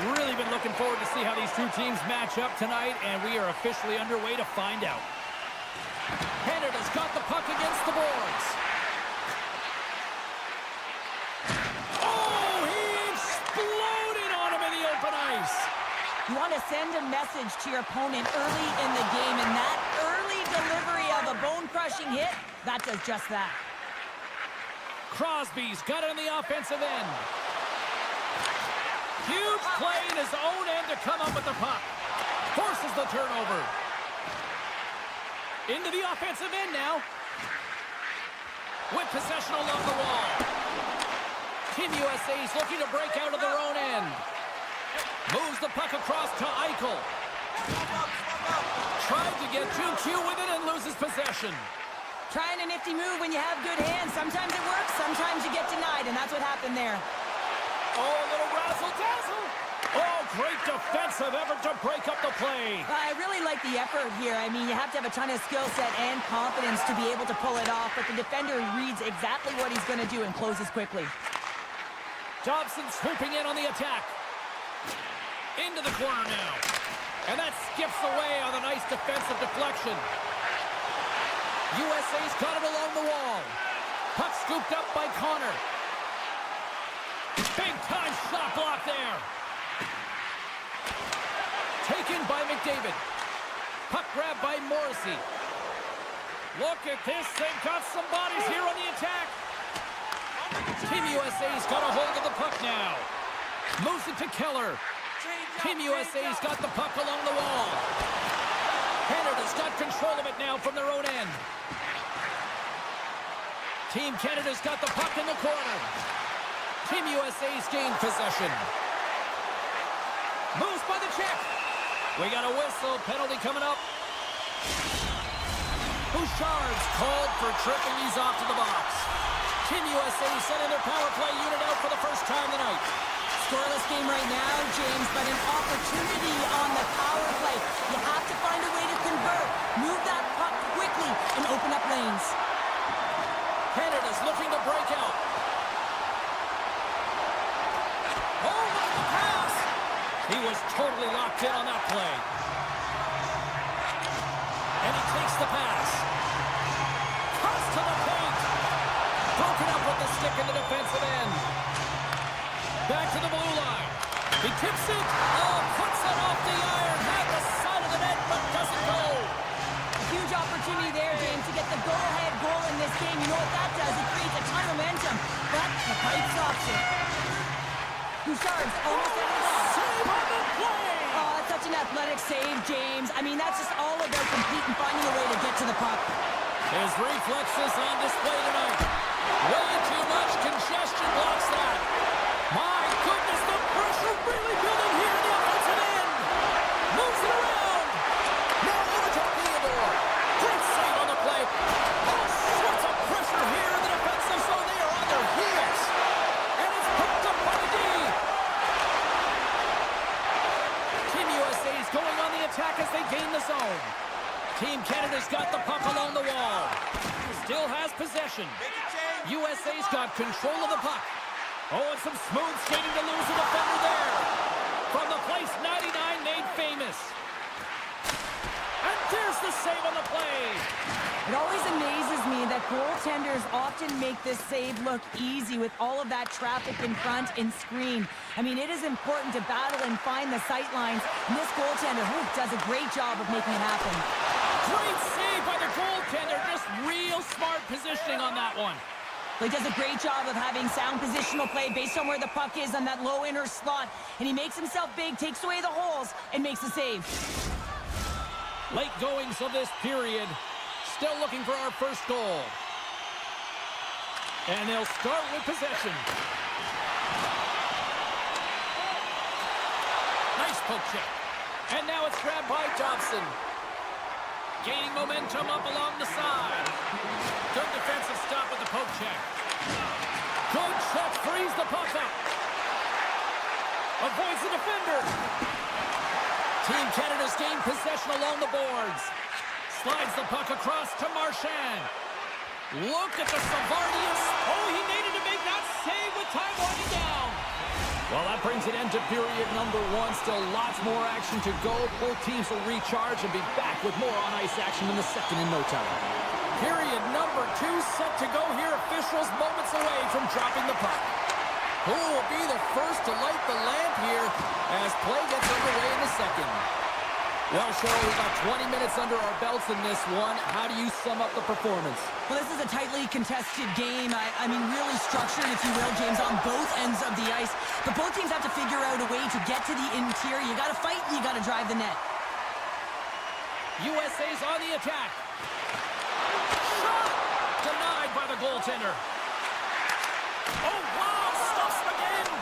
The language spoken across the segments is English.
Really been looking forward to see how these two teams match up tonight, and we are officially underway to find out. Canada's got the puck against the boards. Oh, he exploded on him in the open ice. You want to send a message to your opponent early in the game, and that early delivery of a bone-crushing hit, that does just that. Crosby's got it on the offensive end. Huge play in his own end to come up with the puck. Forces the turnover. Into the offensive end now. With possession along the wall. Team USA's looking to break out of their own end. Moves the puck across to Eichel. Tried to get 2Q with it and loses possession. Trying a nifty move when you have good hands. Sometimes it works, sometimes you get denied, and that's what happened there. Oh, a little razzle-dazzle. Oh, great defensive effort to break up the play. I really like the effort here. I mean, you have to have a ton of skill set and confidence to be able to pull it off, but the defender reads exactly what he's going to do and closes quickly. Dobson swooping in on the attack. Into the corner now. And that skips away on a nice defensive deflection. USA's got it along the wall. Puck scooped up by Connor. Big-time shot block there. Taken by McDavid. Puck grab by Morrissey. Look at this. They've got some bodies here on the attack. Team USA's got a hold of the puck now. Moves it to Keller. Team USA's got the puck along the wall. Canada's got control of it now from their own end. Team Canada's got the puck in the corner. Team USA's gained possession. Moves by the check. We got a whistle. Penalty coming up. Bouchard's called for tripping. He's off to the box. Team USA sending their power play unit out for the first time tonight. Scoreless game right now, James, but an opportunity on the power play. You have to find a way to convert. Move that puck quickly and open up lanes. Canada's looking to break out. Oh, look at the pass! He was totally locked in on that play. And he takes the pass. Cuts to the paint. Broken up with the stick in the defensive end. Back to the blue line. He tips it. Oh, puts it off the iron. Had the side of the net, but doesn't go. A huge opportunity there, James, to get the go-ahead goal in this game. You know what that does? It creates a ton of momentum. But the pipe stops it. Bouchard's almost out of the box. Save on the play. Oh, that's such an athletic save, James. I mean, that's just all about competing, finding a way to get to the puck. His reflexes on display tonight. Way too much congestion blocks that. My goodness, the pressure really building here in the offensive end. Moves it around. Now over to Theodore. Great save on the play. All sorts of pressure here in the defensive zone. They are on their heels. And it's picked up by the D. Team USA is going on the attack as they gain the zone. Team Canada's got the puck along the wall. Still has possession. USA's got control of the puck. Oh, and some smooth skating to lose a defender there. From the place 99 made famous. And there's the save on the play. It always amazes me that goaltenders often make this save look easy with all of that traffic in front and screen. I mean, it is important to battle and find the sight lines, and this goaltender does a great job of making it happen. Great save by the goaltender. Just real smart positioning on that one. He does a great job of having sound positional play based on where the puck is on that low inner slot, and he makes himself big, takes away the holes, and makes the save. Late goings of this period. Still looking for our first goal. And they'll start with possession. Nice poke check. And now it's grabbed by Dobson. Gaining momentum up along the side. Good defensive stop with the poke check. Good check, frees the puck up. Avoids the defender. Team Canada's gained possession along the boards. Slides the puck across to Marchand. Look at the Savardius. Oh, he needed to make that save with time winding down. Well, that brings an end to period number one. Still lots more action to go. Both teams will recharge and be back with more on-ice action in the second in no time. Period number two set to go here. Officials moments away from dropping the puck. Who will be the first to light the lamp here as play gets underway in the second? Well, Cheryl, we've got 20 minutes under our belts in this one. How do you sum up the performance? Well, this is a tightly contested game. I mean, really structured, if you will, James, on both ends of the ice. But both teams have to figure out a way to get to the interior. You got to fight and you got to drive the net. USA's on the attack. Shot! Denied by the goaltender. Oh, wow! Stuffs again!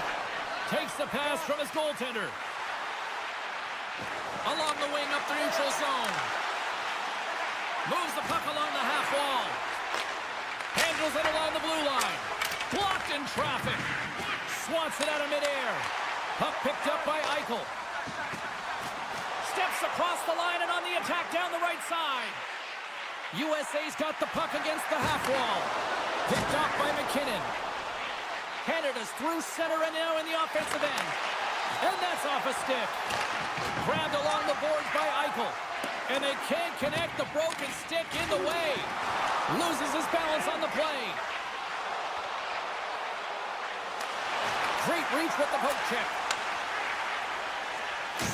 Takes the pass from his goaltender. Along the wing up the neutral zone. Moves the puck along the half wall. Handles it along the blue line. Blocked in traffic. Swats it out of midair. Puck picked up by Eichel. Steps across the line and on the attack down the right side. USA's got the puck against the half wall. Picked off by McKinnon. Canada's through center and now in the offensive end. And that's off a stick. Grabbed along the boards by Eichel. And they can't connect, the broken stick in the way. Loses his balance on the play. Great reach with the poke check.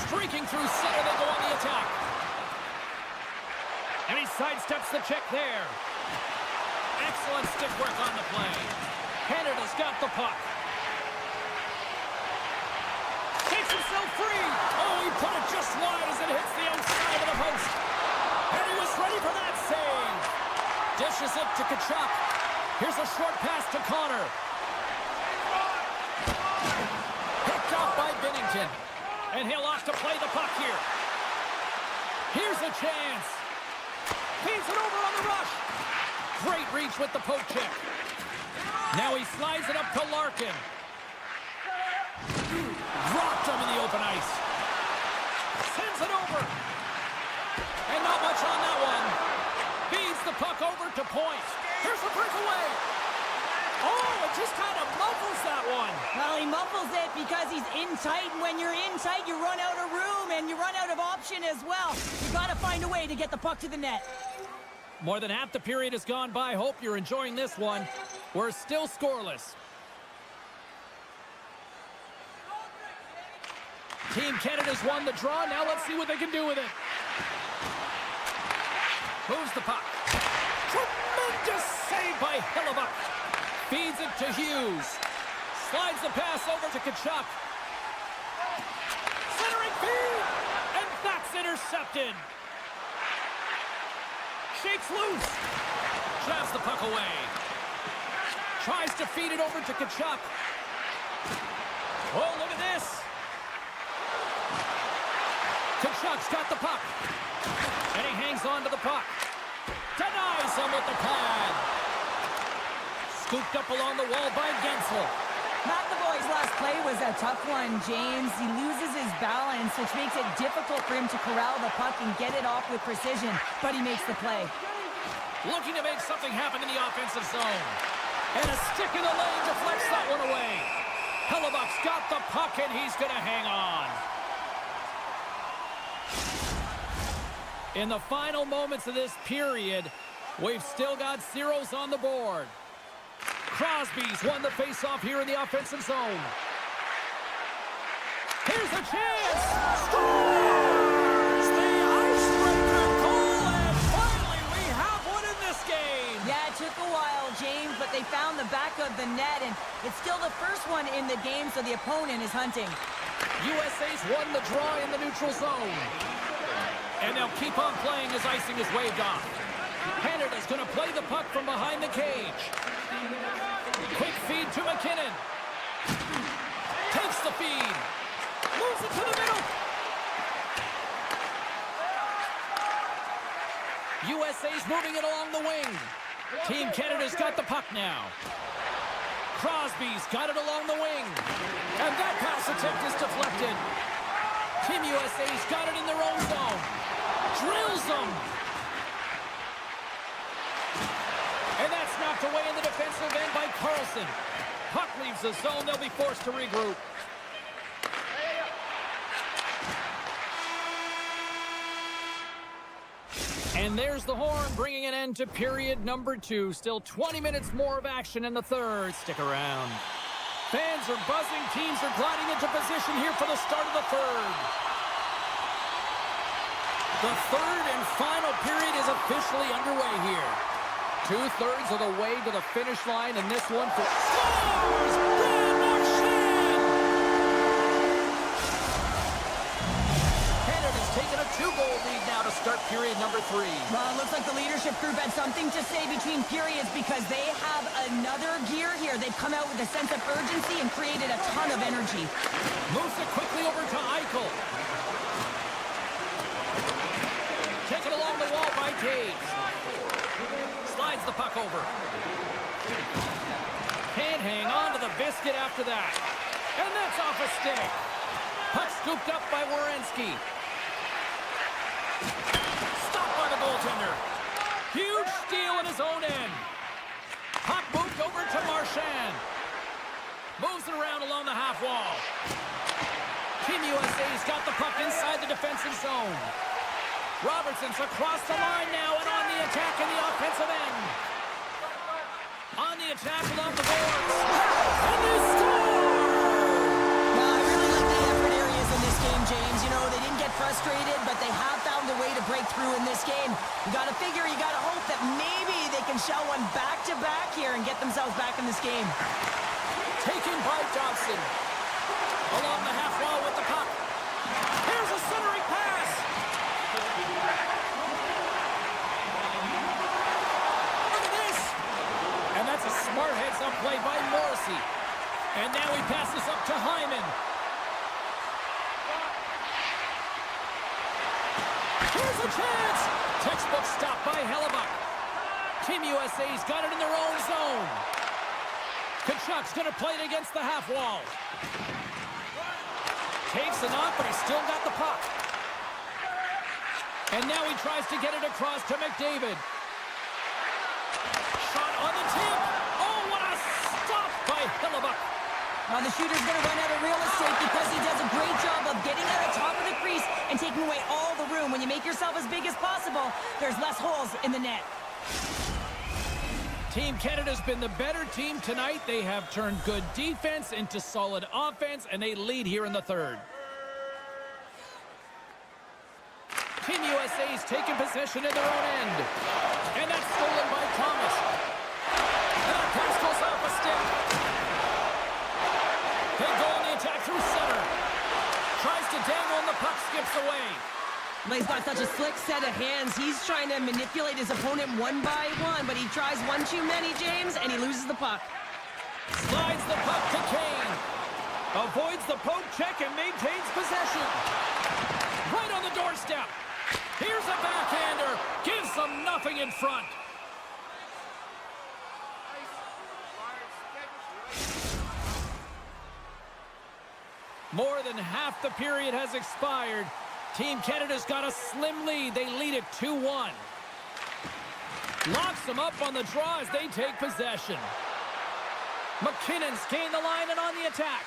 Streaking through center, they go on the attack. And he sidesteps the check there. Excellent stick work on the play. Canada's got the puck. Takes himself free. Oh, he put it just wide as it hits the outside of the post. And he was ready for that save. Dishes it to Tkachuk. Here's a short pass to Connor. Picked off by Binnington. And he'll off to play the puck here. Here's a chance. Feeds it over on the rush. Great reach with the poke check. Now he slides it up to Larkin. Rocked him in the open ice. Sends it over. And not much on that one. Feeds the puck over to point. Here's a breakaway. Oh, it just kind of muffles that one. Well, he muffles it because he's in tight, and when you're in tight, you run out of room, and you run out of option as well. You got to find a way to get the puck to the net. More than half the period has gone by. Hope you're enjoying this one. We're still scoreless. Team Canada's won the draw. Now let's see what they can do with it. Moves the puck. Tremendous save by Hellebuyck. Feeds it to Hughes. Slides the pass over to Tkachuk. Centering feed. And that's intercepted. Shakes loose. Jabs the puck away. Tries to feed it over to Tkachuk. Oh, look at this. Tkachuk's got the puck. And he hangs on to the puck. Denies him with the pad. Scooped up along the wall by Gensel. McAvoy's last play was a tough one, James. He loses his balance, which makes it difficult for him to corral the puck and get it off with precision, but he makes the play. Looking to make something happen in the offensive zone. And a stick in the lane deflects that one away. Hellebuyck's got the puck, and he's going to hang on. In the final moments of this period, we've still got zeros on the board. Crosby's won the faceoff here in the offensive zone. Here's a chance! Scores! The icebreaker goal, and finally we have one in this game! Yeah, it took a while, James, but they found the back of the net, and it's still the first one in the game, so the opponent is hunting. USA's won the draw in the neutral zone. And they'll keep on playing as icing is waved off. Canada's going to play the puck from behind the cage. Quick feed to McKinnon. Takes the feed. Moves it to the middle. USA's moving it along the wing. Team Canada's got the puck now. Crosby's got it along the wing. And that pass attempt is deflected. Team USA's got it in their own zone. Drills them. And that's knocked away in the defensive end by Carlson. Puck leaves the zone. They'll be forced to regroup. And there's the horn, bringing an end to period number 2. Still 20 minutes more of action in the third. Stick around. Fans are buzzing. Teams are gliding into position here for the start of the third. The third and final period is officially underway here. 2/3 of the way to the finish line, and this one for scores! Taking a 2-goal lead now to start period number 3. Well, it looks like the leadership group had something to say between periods because they have another gear here. They've come out with a sense of urgency and created a ton of energy. Moves it quickly over to Eichel. Taken along the wall by Taves. Slides the puck over. Can't hang on to the biscuit after that. And that's off a stick. Puck scooped up by Werenski. Stopped by the goaltender. Huge steal at his own end. Puck moved over to Marchand. Moves it around along the half wall. Team USA's got the puck inside the defensive zone. Robertson's across the line now and on the attack in the offensive end. On the attack along the boards. And they score! Well, I really like the effort areas in this game, James. You know, they didn't get frustrated, but they have found a way to break through in this game. You got to figure, you got to hope that maybe they can shell one back-to-back here and get themselves back in this game. Taken by Dobson. Along the half wall with the puck. Here's a centering pass. Look at this. And that's a smart heads-up play by Morrissey. And now he passes up to Hyman. Here's a chance. Textbook stop by Hellebuck. Team USA's got it in their own zone. Kachuk's going to play it against the half wall. Takes it off, but he's still got the puck. And now he tries to get it across to McDavid. Shot on the tip. Oh, what a stop by Hellebuck. Well, the shooter's going to run out of real estate because he does a great job of getting at the top of the crease and taking away all the room. When you make yourself as big as possible, there's less holes in the net. Team Canada's been the better team tonight. They have turned good defense into solid offense, and they lead here in the third. Team USA's taken possession in their own end. And that's stolen by Thomas. And the pass goes off a stick. They go on the attack through center. Tries to dangle and the puck skips away. He's got such a slick set of hands. He's trying to manipulate his opponent one by one, but he tries one too many, James, and he loses the puck. Slides the puck to Kane. Avoids the poke check and maintains possession. Right on the doorstep. Here's a backhander. Gives them nothing in front. More than half the period has expired. Team Canada's got a slim lead. They lead it 2-1. Locks them up on the draw as they take possession. McKinnon's gained the line and on the attack.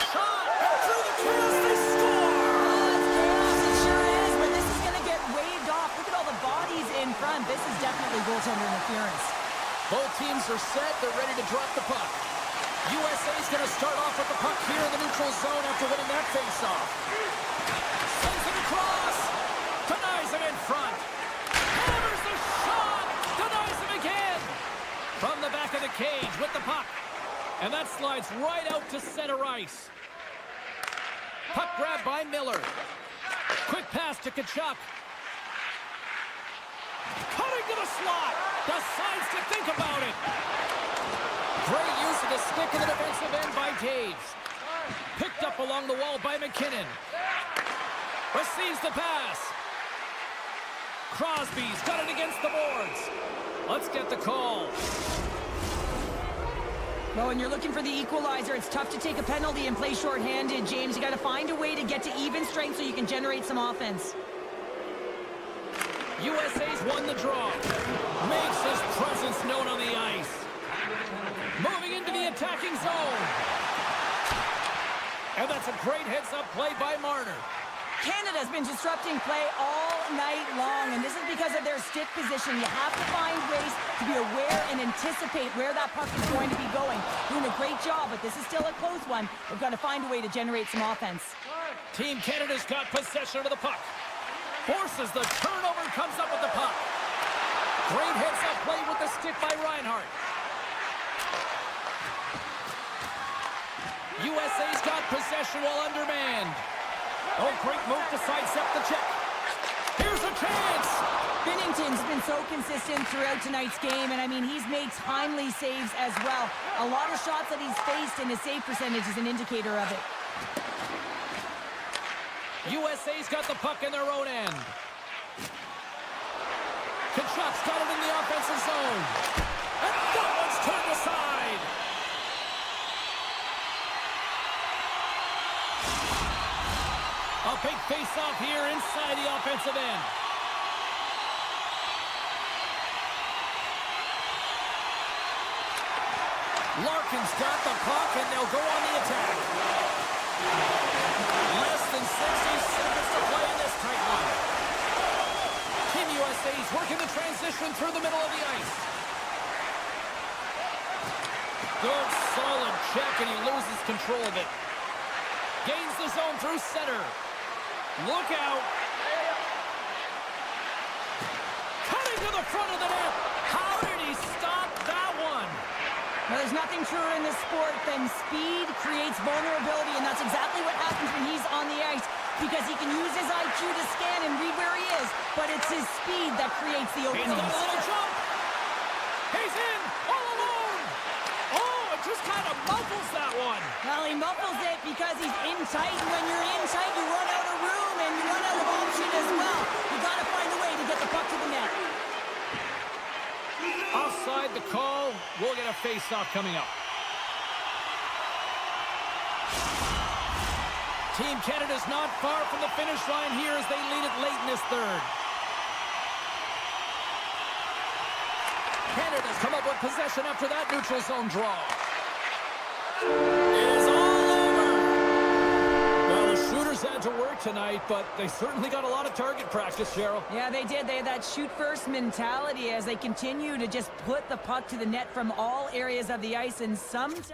Shot through the cross. They score! Oh, it's chaos. It sure is, but this is going to get waved off. Look at all the bodies in front. This is definitely goaltender interference. Both teams are set. They're ready to drop the puck. USA's going to start off with the puck here in the neutral zone after winning that faceoff. Sends it across. Denies him in front. Hammers the shot. Denies him again. From the back of the cage with the puck. And that slides right out to center ice. Puck grab by Miller. Quick pass to Kachuk. Cutting to the slot. Decides to think about it. Great use of the stick in the defensive end by Taves. Picked up along the wall by McKinnon. Receives the pass. Crosby's got it against the boards. Let's get the call. Well, when you're looking for the equalizer, it's tough to take a penalty and play shorthanded, James. You got to find a way to get to even strength so you can generate some offense. USA's won the draw. Makes his presence known on the ice. Moving into the attacking zone. And that's a great heads-up play by Marner. Canada's been disrupting play all night long, and this is because of their stick position. You have to find ways to be aware and anticipate where that puck is going to be going. Doing a great job, but this is still a close one. They've got to find a way to generate some offense. Team Canada's got possession of the puck. Forces the turnover, comes up with the puck. Great heads-up play with the stick by Reinhart. USA's got possession while undermanned. Oh, great move to sidestep the check. Here's a chance. Binnington's been so consistent throughout tonight's game, and I mean, he's made timely saves as well. A lot of shots that he's faced, and his save percentage is an indicator of it. USA's got the puck in their own end. Kachuk's got it in the offensive zone. And that one's turned aside. A big face-off here inside the offensive end. Larkin's got the puck, and they'll go on the attack. Less than 60 seconds to play in this tight one. Team USA's working the transition through the middle of the ice. Good, solid check, and he loses control of it. Gains the zone through center. Look out. Cutting to the front of the net. How did he stop that one? Well, there's nothing truer in this sport than speed creates vulnerability, and that's exactly what happens when he's on the ice, because he can use his IQ to scan and read where he is, but it's his speed that creates the openings. He's got a little jump. He's in all alone. Oh, it just kind of muffles that one. Well, he muffles it because he's in tight, and when you're in tight, you run out of room, and you run out of option as well. You got to find a way to get the puck to the net. Offside the call. We'll get a face-off coming up. Team Canada's not far from the finish line here as they lead it late in this third. Canada's come up with possession after that neutral zone draw. It is all over. Well, the shooters had to work tonight, but they certainly got a lot of target practice, Cheryl. Yeah, they did. They had that shoot-first mentality as they continue to just put the puck to the net from all areas of the ice, and sometimes...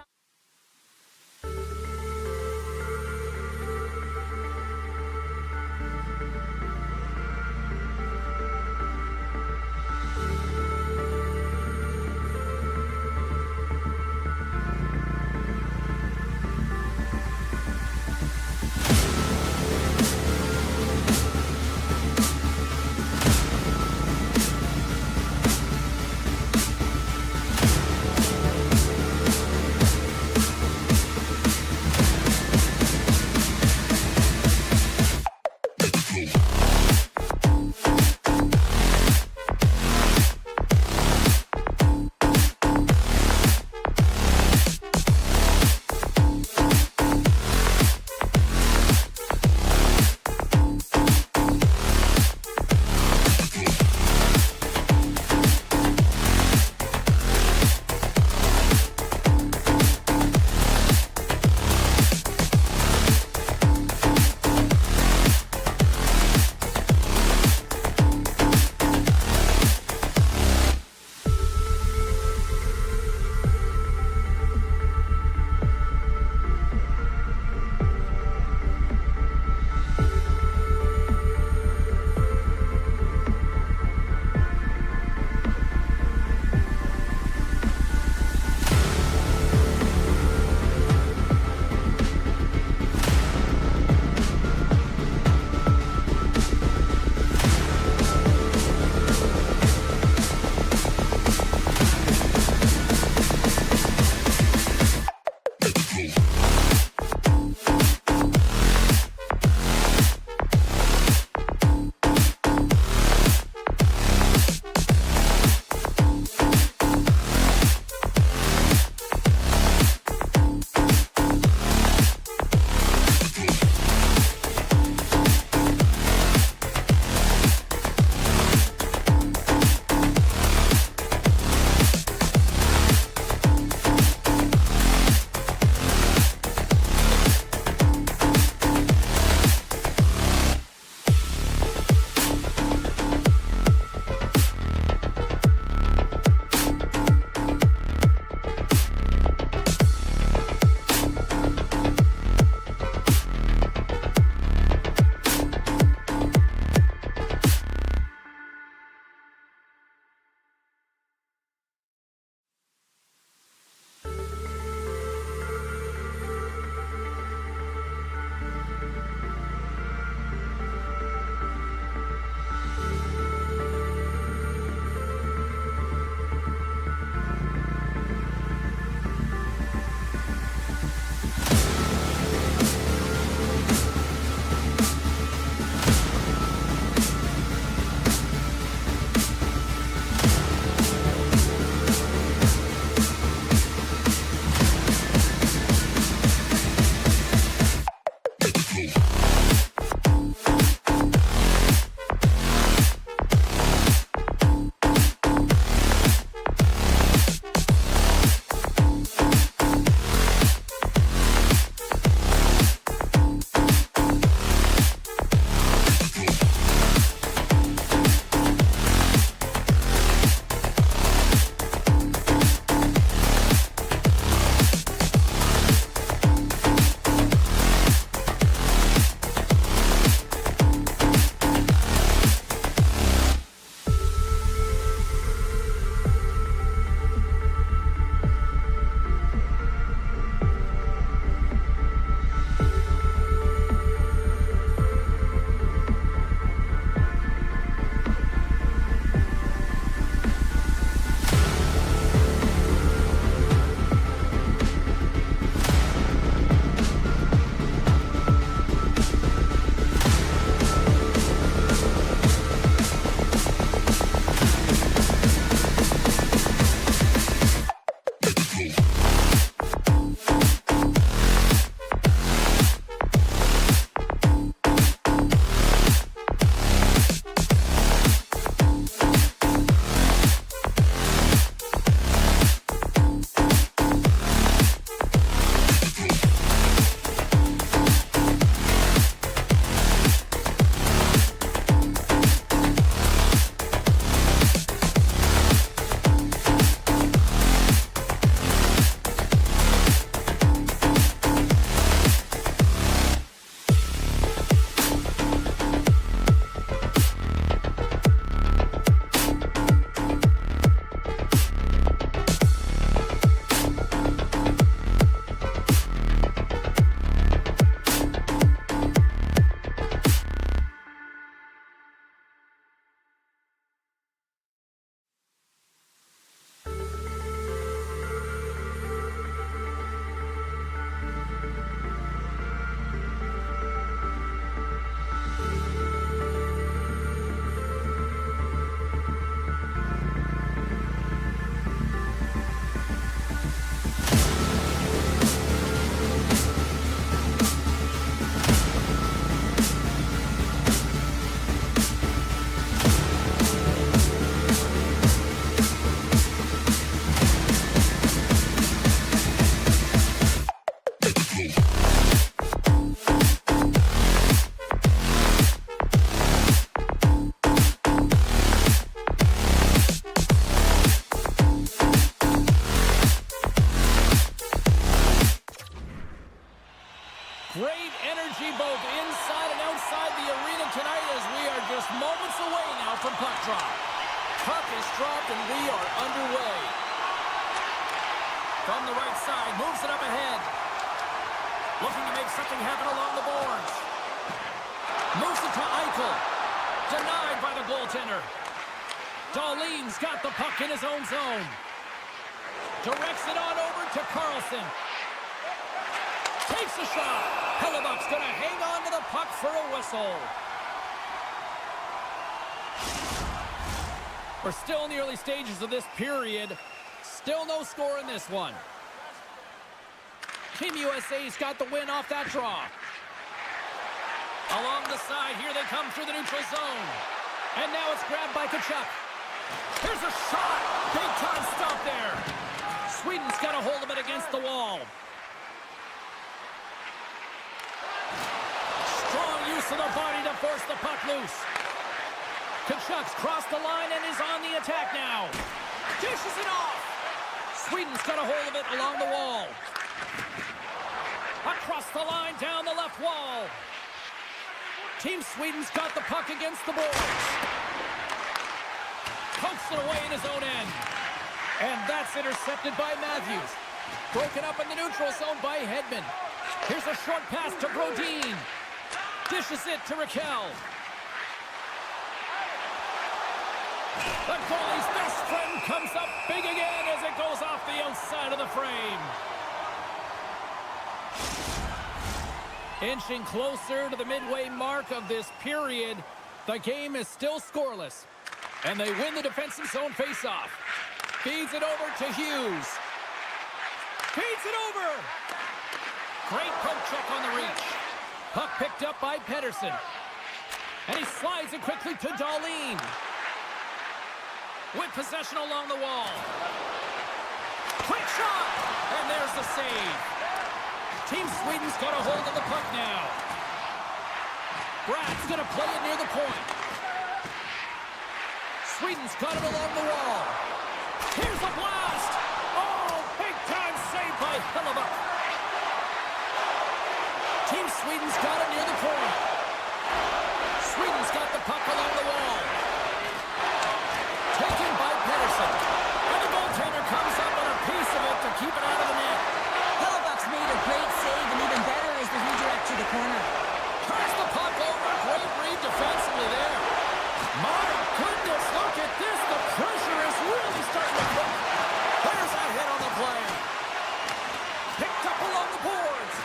Great energy both inside and outside the arena tonight as we are just moments away now from puck drop. Puck is dropped and we are underway. From the right side, moves it up ahead. Looking to make something happen along the boards. Moves it to Eichel. Denied by the goaltender. Dahlin's got the puck in his own zone. Directs it on over to Karlsson. Takes a shot. Hellebuck's going to hang on to the puck for a whistle. We're still in the early stages of this period. Still no score in this one. Team USA's got the win off that draw. Along the side, here they come through the neutral zone. And now it's grabbed by Tkachuk. Here's a shot. Big time stop there. Sweden's got a hold of it against the wall. Strong use of the body to force the puck loose. Tkachuk's crossed the line and is on the attack now. Dishes it off. Sweden's got a hold of it along the wall. Across the line, down the left wall. Team Sweden's got the puck against the boards. Pokes it away in his own end. And that's intercepted by Matthews. Broken up in the neutral zone by Hedman. Here's a short pass to Brodin. Dishes it to Raquel. The goalie's best friend comes up big again as it goes off the outside of the frame. Inching closer to the midway mark of this period, the game is still scoreless. And they win the defensive zone faceoff. Feeds it over to Hughes. Feeds it over. Great poke check on the reach. Puck picked up by Pettersson. And he slides it quickly to Dahlin. With possession along the wall. Quick shot! And there's the save. Team Sweden's got a hold of the puck now. Brad's going to play it near the point. Sweden's got it along the wall. Here's a blast! Oh, big-time save by Hellebuck. Team Sweden's got it near the point. Sweden's got the puck along the wall. Taken by Pettersson. And the goaltender comes up on a piece of it to keep it out of the net. Hellebuck's made a great save, and even better is the redirect to the corner. Turns the puck over. Great read defensively there. My goodness, look at this. The pressure is really starting to cook. There's a hit on the play. Picked up along the boards.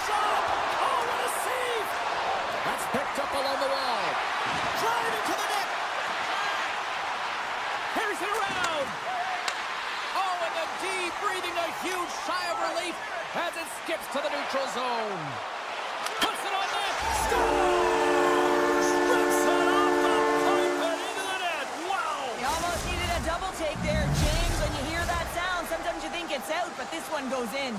Shot. Oh, what a save. That's picked up along the wall. Driving to the net. Here's it around. Oh, and the D breathing a huge sigh of relief as it skips to the neutral zone. Puts it on net. Scores! Rips it off the pipe and into the net. Wow! You almost needed a double take there, James. When you hear that sound, sometimes you think it's out, but this one goes in.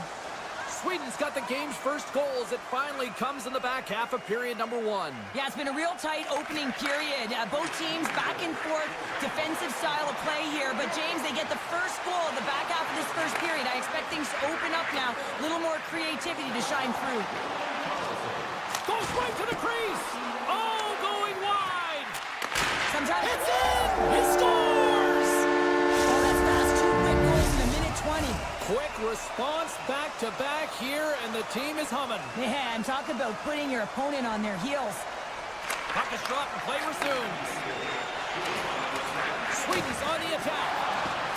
Sweden's got the game's first goal as it finally comes in the back half of period number one. Yeah, it's been a real tight opening period. Both teams back and forth, defensive style of play here. But, James, they get the first goal in the back half of this first period. I expect things to open up now. A little more creativity to shine through. Goes right to the crease. Oh, going wide. Sometimes It's in. He scores. Oh, that's fast. 2 quick goals in a minute 20. Quick response back-to-back here, and the team is humming. Man, talk about putting your opponent on their heels. Puck is dropped and play resumes. Sweden's on the attack.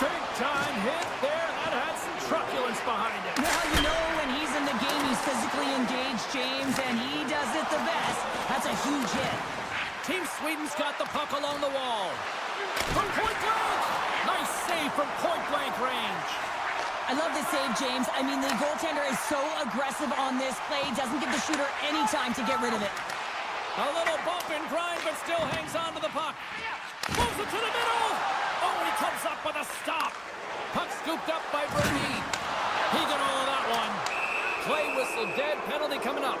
Big-time hit there. That had some truculence behind it. Well, you know when he's in the game, he's physically engaged, James, and he does it the best. That's a huge hit. Team Sweden's got the puck along the wall. From point blank. Nice save from point-blank range. I love this save, James. I mean, the goaltender is so aggressive on this play. Doesn't give the shooter any time to get rid of it. A little bump and grind, but still hangs on to the puck. Moves it to the middle. Oh, and he comes up with a stop. Puck scooped up by Brodin. He got all of that one. Play whistle dead. Penalty coming up.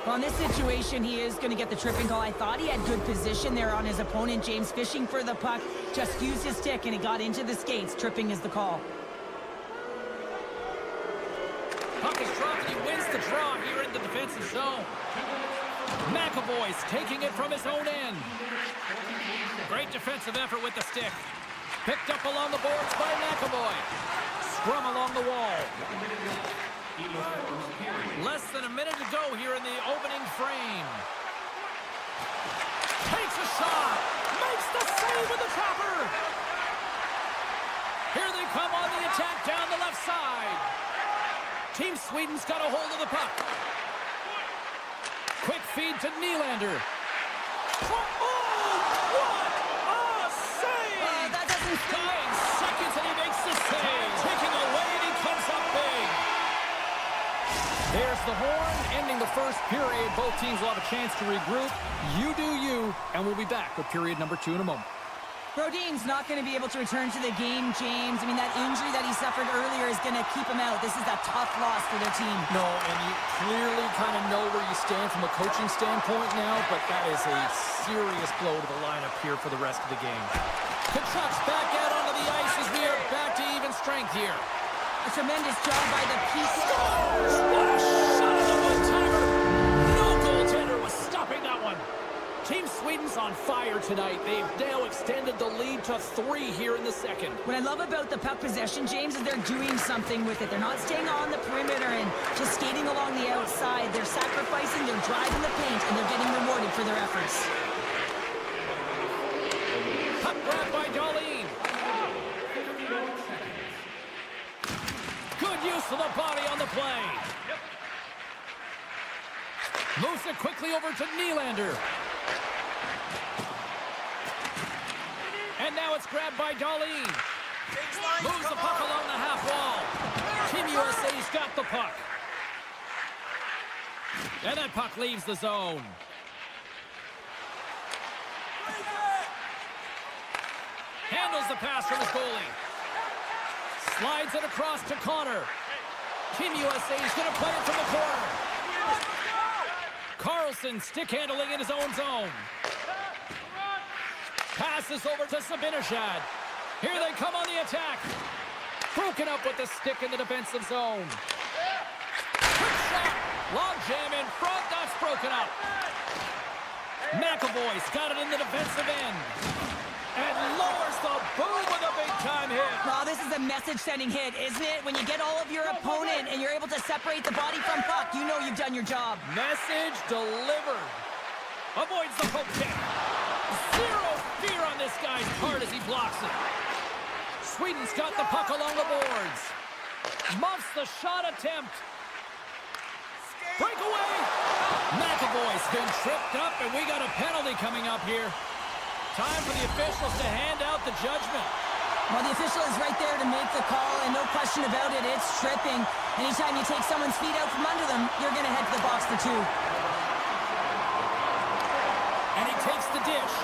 Well, in this situation, he is going to get the tripping call. I thought he had good position there on his opponent. James fishing for the puck. Just used his stick, and it got into the skates. Tripping is the call. Puck is dropped, and he wins the draw here in the defensive zone. McAvoy's taking it from his own end. Great defensive effort with the stick. Picked up along the boards by McAvoy. Scrum along the wall. Less than a minute to go here in the opening frame. Takes a shot. Makes the save with the trapper. Here they come on the attack down the left side. Team Sweden's got a hold of the puck. Quick feed to Nylander. Oh, what a save! That doesn't... 9 seconds and he makes the save. Taking away and he comes up big. There's the horn, ending the first period. Both teams will have a chance to regroup. You do you, and we'll be back with period number 2 in a moment. Brodin's not going to be able to return to the game, James. I mean, that injury that he suffered earlier is going to keep him out. This is a tough loss for their team. No, and you clearly kind of know where you stand from a coaching standpoint now, but that is a serious blow to the lineup here for the rest of the game. Kachuk's back out onto the ice as we are back to even strength here. A tremendous job by the PK. Scores! What a shot on the one-timer! No goaltender was stopping that one. Team Sweden's on fire tonight. They've now extended the lead to 3 here in the second. What I love about the puck possession, James, is they're doing something with it. They're not staying on the perimeter and just skating along the outside. They're sacrificing, they're driving the paint, and they're getting rewarded for their efforts. Puck grabbed by Darlene. Good use of the body on the play. Moves it quickly over to Nylander. And now it's grabbed by Darlene. Moves the puck along the half wall. Team USA's got the puck. And that puck leaves the zone. Handles the pass from his goalie. Slides it across to Connor. Team USA's going to play it from the corner. Carlson stick handling in his own zone. Passes over to Sabinishad. Here they come on the attack. Broken up with the stick in the defensive zone. Quick shot. Long jam in front. That's broken up. McAvoy's got it in the defensive end. And lowers the boom with a big-time hit. Well, this is a message-sending hit, isn't it? When you get all of your opponent and you're able to separate the body from puck, you know you've done your job. Message delivered. Avoids the poke check. Zero fear on this guy's part as he blocks it. Sweden's got the puck along the boards. Muffs the shot attempt. Breakaway. McAvoy's been tripped up, and we got a penalty coming up here. Time for the officials to hand out the judgment. Well, the official is right there to make the call, and no question about it, it's tripping. Anytime you take someone's feet out from under them, you're going to head to the box for 2. And he takes the dish.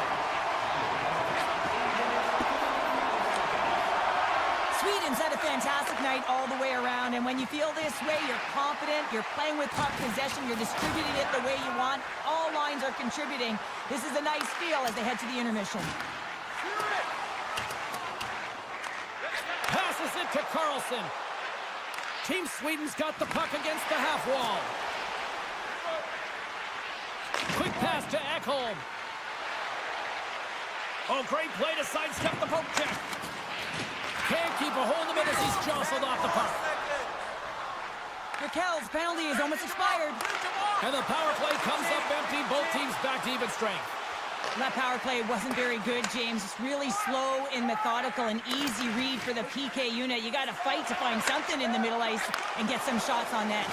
Sweden's had a fantastic night all the way around, and when you feel this way, you're confident, you're playing with puck possession, you're distributing it the way you want. All lines are contributing. This is a nice feel as they head to the intermission. Passes it to Carlson. Team Sweden's got the puck against the half wall. Quick pass to Ekholm. Oh, great play to sidestep the poke check. Can't keep a hold of it as he's jostled off the puck. Raquel's penalty is almost expired. And the power play comes up empty. Both teams back to even strength. That power play wasn't very good, James. It's really slow and methodical, an easy read for the PK unit. You got to fight to find something in the middle ice and get some shots on net.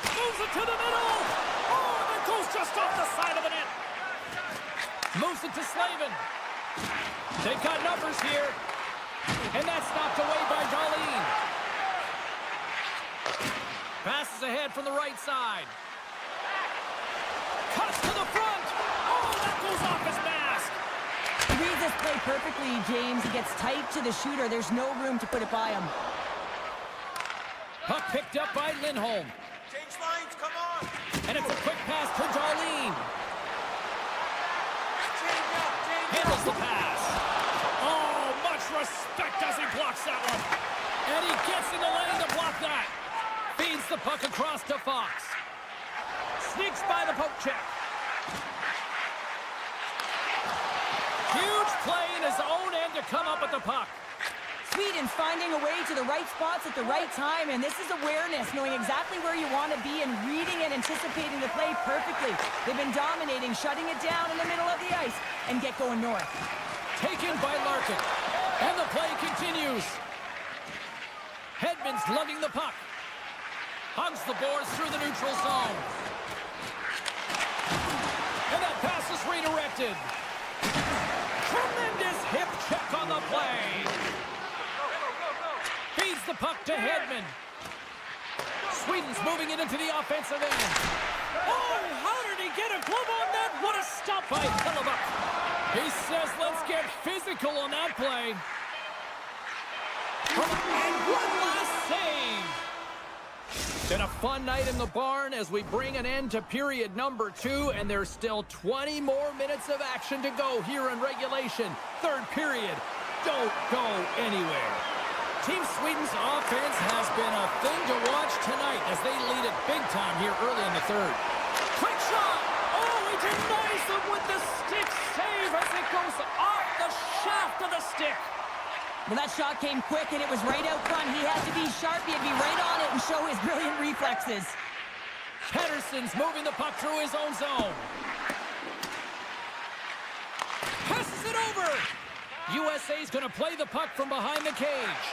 Moves it to the middle. Oh, and it goes just off the side of the net. Moves it to Slavin. They've got numbers here. And that's knocked away by Darlene. Passes ahead from the right side. Cuts to the front. Oh, that goes off his mask. He reads this play perfectly, James. He gets tight to the shooter. There's no room to put it by him. Puck picked up by Lindholm. Change lines, come on. And it's a quick pass to Darlene. Handles the pass. Oh, much respect as he blocks that one. And he gets in the lane to block that. Moves the puck across to Fox. Sneaks by the poke check. Huge play in his own end to come up with the puck. Sweden's finding a way to the right spots at the right time, and this is awareness, knowing exactly where you want to be and reading and anticipating the play perfectly. They've been dominating, shutting it down in the middle of the ice, and get going north. Taken by Larkin, and the play continues. Hedman's lugging the puck. Hugs the boards through the neutral zone. And that pass is redirected. Tremendous hip check on the play. Feeds the puck to Hedman. Sweden's moving it into the offensive end. Oh, how did he get a glove on that? What a stop by Hellebuyck. He says, let's get physical on that play. And one last save. Been a fun night in the barn as we bring an end to period number 2, and there's still 20 more minutes of action to go here in regulation. Third period. Don't go anywhere. Team Sweden's offense has been a thing to watch tonight as they lead it big time here early in the third. Quick shot! Oh, he denies them with the stick save as it goes off the shaft of the stick. Well, that shot came quick, and it was right out front. He had to be sharp. He had to be right on it and show his brilliant reflexes. Pettersson's moving the puck through his own zone. Passes it over. USA's going to play the puck from behind the cage.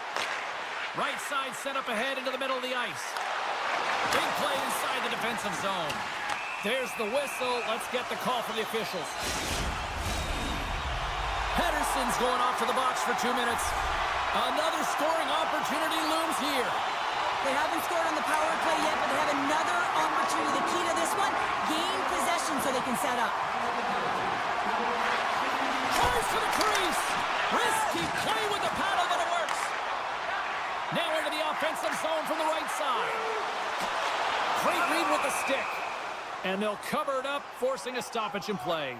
Right side set up ahead into the middle of the ice. Big play inside the defensive zone. There's the whistle. Let's get the call from the officials. Pettersson's going off to the box for 2 minutes. Another scoring opportunity looms here. They haven't scored on the power play yet, but they have another opportunity. The key to this one, gain possession so they can set up. Tries to the crease. Risky play with the paddle, but it works. Now into the offensive zone from the right side. Great read with the stick. And they'll cover it up, forcing a stoppage in play.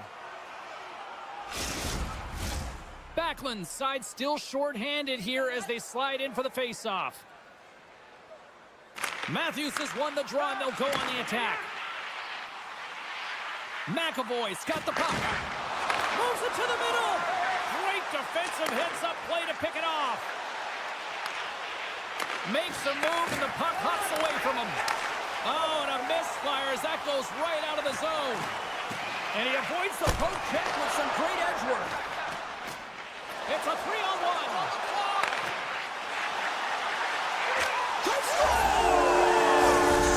Backlund's side still short-handed here as they slide in for the face-off. Matthews has won the draw, and they'll go on the attack. McAvoy's got the puck. Moves it to the middle. Great defensive heads-up play to pick it off. Makes a move, and the puck hops away from him. Oh, and a misfire as that goes right out of the zone. And he avoids the poke check with some great edge work. It's a 3-on-1.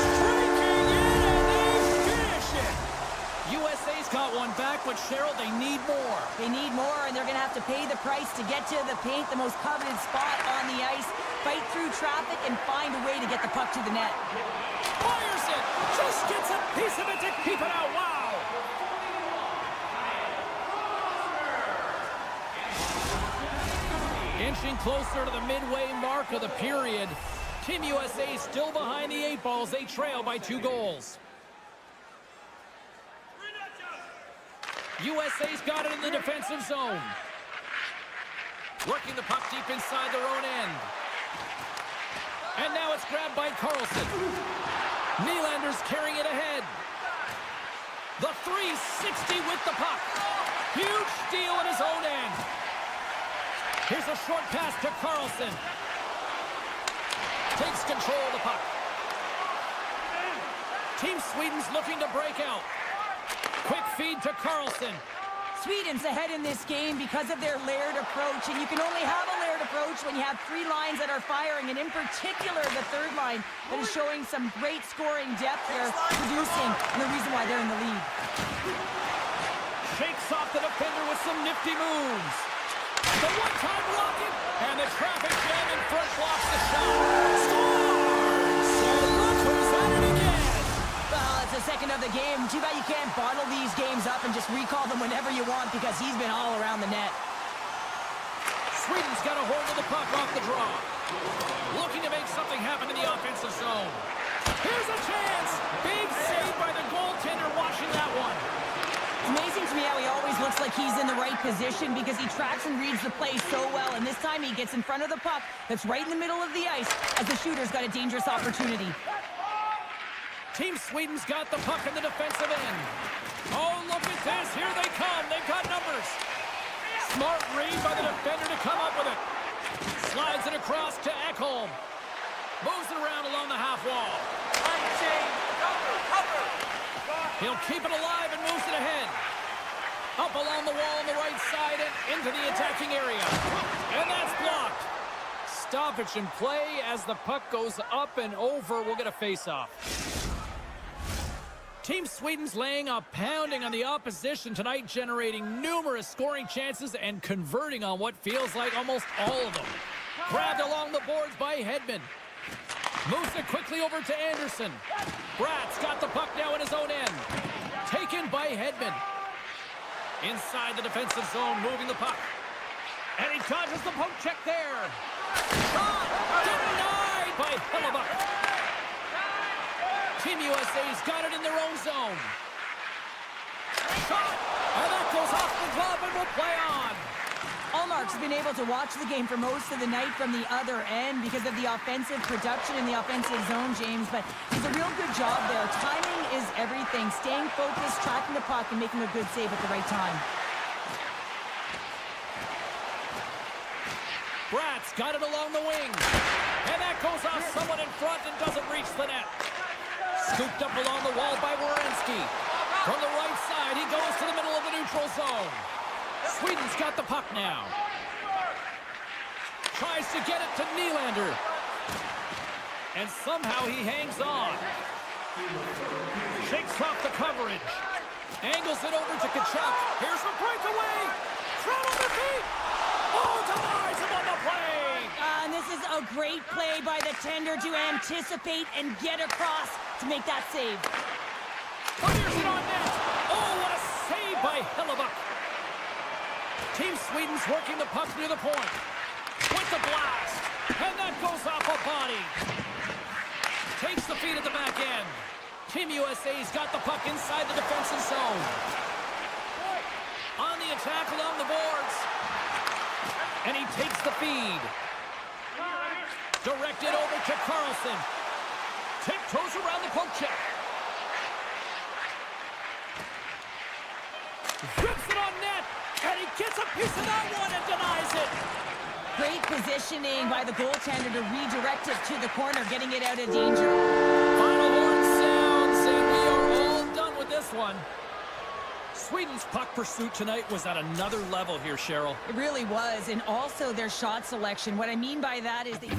Striking in, and they finish it. USA's got one back, but Cheryl, they need more. They need more, and they're going to have to pay the price to get to the paint, the most coveted spot on the ice, fight through traffic, and find a way to get the puck to the net. Fires it. Just gets a piece of it to keep it out. Wow. Inching closer to the midway mark of the period. Team USA still behind the 8 balls. They trail by 2 goals. USA's got it in the defensive zone. Working the puck deep inside their own end. And now it's grabbed by Carlson. Nylander's carrying it ahead. The 360 with the puck. Huge steal in his own end. Here's a short pass to Carlson. Takes control of the puck. Team Sweden's looking to break out. Quick feed to Carlson. Sweden's ahead in this game because of their layered approach, and you can only have a layered approach when you have 3 lines that are firing, and in particular the third line that is showing some great scoring depth here, producing, and the reason why they're in the lead. Shakes off the defender with some nifty moves. The one-time rocket, and the traffic jam in front blocks the shot. Scores! And look who's at it again. Well, it's the second of the game. Too bad you can't bottle these games up and just recall them whenever you want, because he's been all around the net. Sweden's got a hold of the puck off the draw. Looking to make something happen in the offensive zone. Here's a chance. Big save by the goaltender watching that one. Amazing amazing to me how he always looks like he's in the right position because he tracks and reads the play so well. And this time he gets in front of the puck that's right in the middle of the ice as the shooter's got a dangerous opportunity. Team Sweden's got the puck in the defensive end. Oh, look at this. Here they come. They've got numbers. Smart read by the defender to come up with it. Slides it across to Ekholm. Moves it around along the half wall. He'll keep it alive and moves it ahead. Up along the wall on the right side and into the attacking area. And that's blocked. Stoppage in play as the puck goes up and over. We'll get a face-off. Team Sweden's laying a pounding on the opposition tonight, generating numerous scoring chances and converting on what feels like almost all of them. Grabbed along the boards by Hedman. Moves it quickly over to Anderson. Bratt's got the puck now in his own end. Taken by Hedman. Inside the defensive zone, moving the puck. And he dodges the poke check there. Shot! Denied by Hellebuck. Team USA's got it in their own zone. Shot! And that goes off the glove and will play on. Allmark's been able to watch the game for most of the night from the other end because of the offensive production in the offensive zone, James, but he's a real good job there. Timing is everything. Staying focused, tracking the puck, and making a good save at the right time. Bratt's got it along the wing. And that goes off someone in front and doesn't reach the net. Scooped up along the wall by Werenski. From the right side, he goes to the middle of the neutral zone. Sweden's got the puck now. Tries to get it to Nylander. And somehow he hangs on. Shakes off the coverage. Angles it over to Kachuk. Here's the breakaway. Throw on the feet. Oh, denies him on the play. And this is a great play by the tender to anticipate and get across to make that save. Fires it on net. Oh, what a save by Hellebuck. Team Sweden's working the puck near the point. With the blast. And that goes off a body. Takes the feed at the back end. Team USA's got the puck inside the defensive zone. On the attack along the boards. And he takes the feed. Directed over to Carlson. Tiptoes around the poke check. Rips it on net. And he gets a piece of that one and denies it. Great positioning by the goaltender to redirect it to the corner, getting it out of danger. Final horn sounds, and we are all done with this one. Sweden's puck pursuit tonight was at another level here, Cheryl. It really was, and also their shot selection. What I mean by that is they...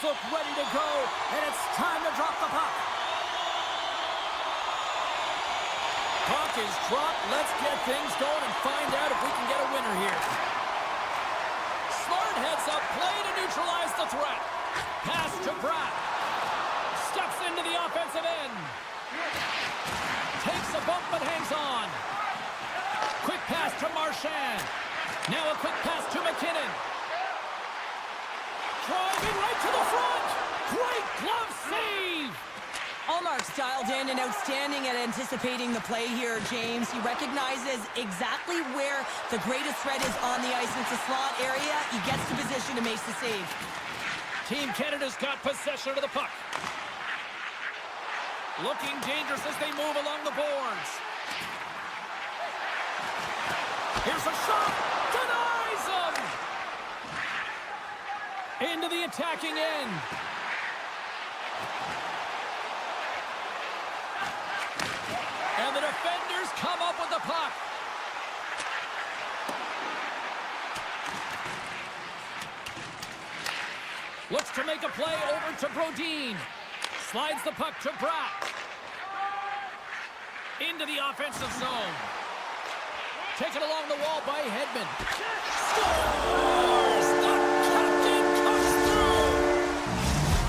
look ready to go, and it's time to drop the puck. Puck is dropped. Let's get things going and find out if we can get a winner here. Smart heads up play to neutralize the threat. Pass to Pratt. Steps into the offensive end. Takes a bump but hangs on. Quick pass to Marchand. Now a quick pass to McKinnon. Driving right to the front. Great glove save. Allmark's dialed in and outstanding at anticipating the play here, James. He recognizes exactly where the greatest threat is on the ice. It's a slot area. He gets to position and makes the save. Team Canada's got possession of the puck. Looking dangerous as they move along the boards. Here's a shot. Denies him. Into the attacking end. And the defenders come up with the puck. Looks to make a play over to Brodin. Slides the puck to Bratt. Into the offensive zone. Taken along the wall by Hedman. Scores! The captain comes through!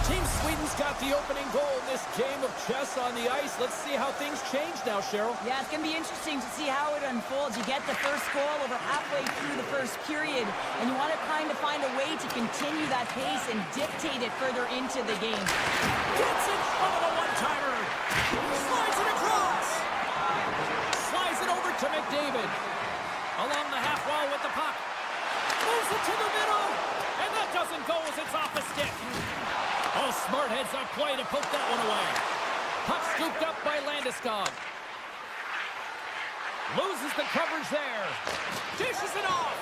Team Sweden's got the opening goal in this game of chess on the ice. Let's see how things change now, Cheryl. Yeah, it's going to be interesting to see how it unfolds. You get the first goal over halfway through the first period, and you want to kind of find a way to continue that pace and dictate it further into the game. Gets in front of a one-timer. Slides it across. Slides it over to McDavid. Along the half wall with the puck. Moves it to the middle. And that doesn't go as it's off the stick. Oh, smart heads up play to poke that one away. Puck scooped up by Landeskog. Loses the coverage there. Dishes it off.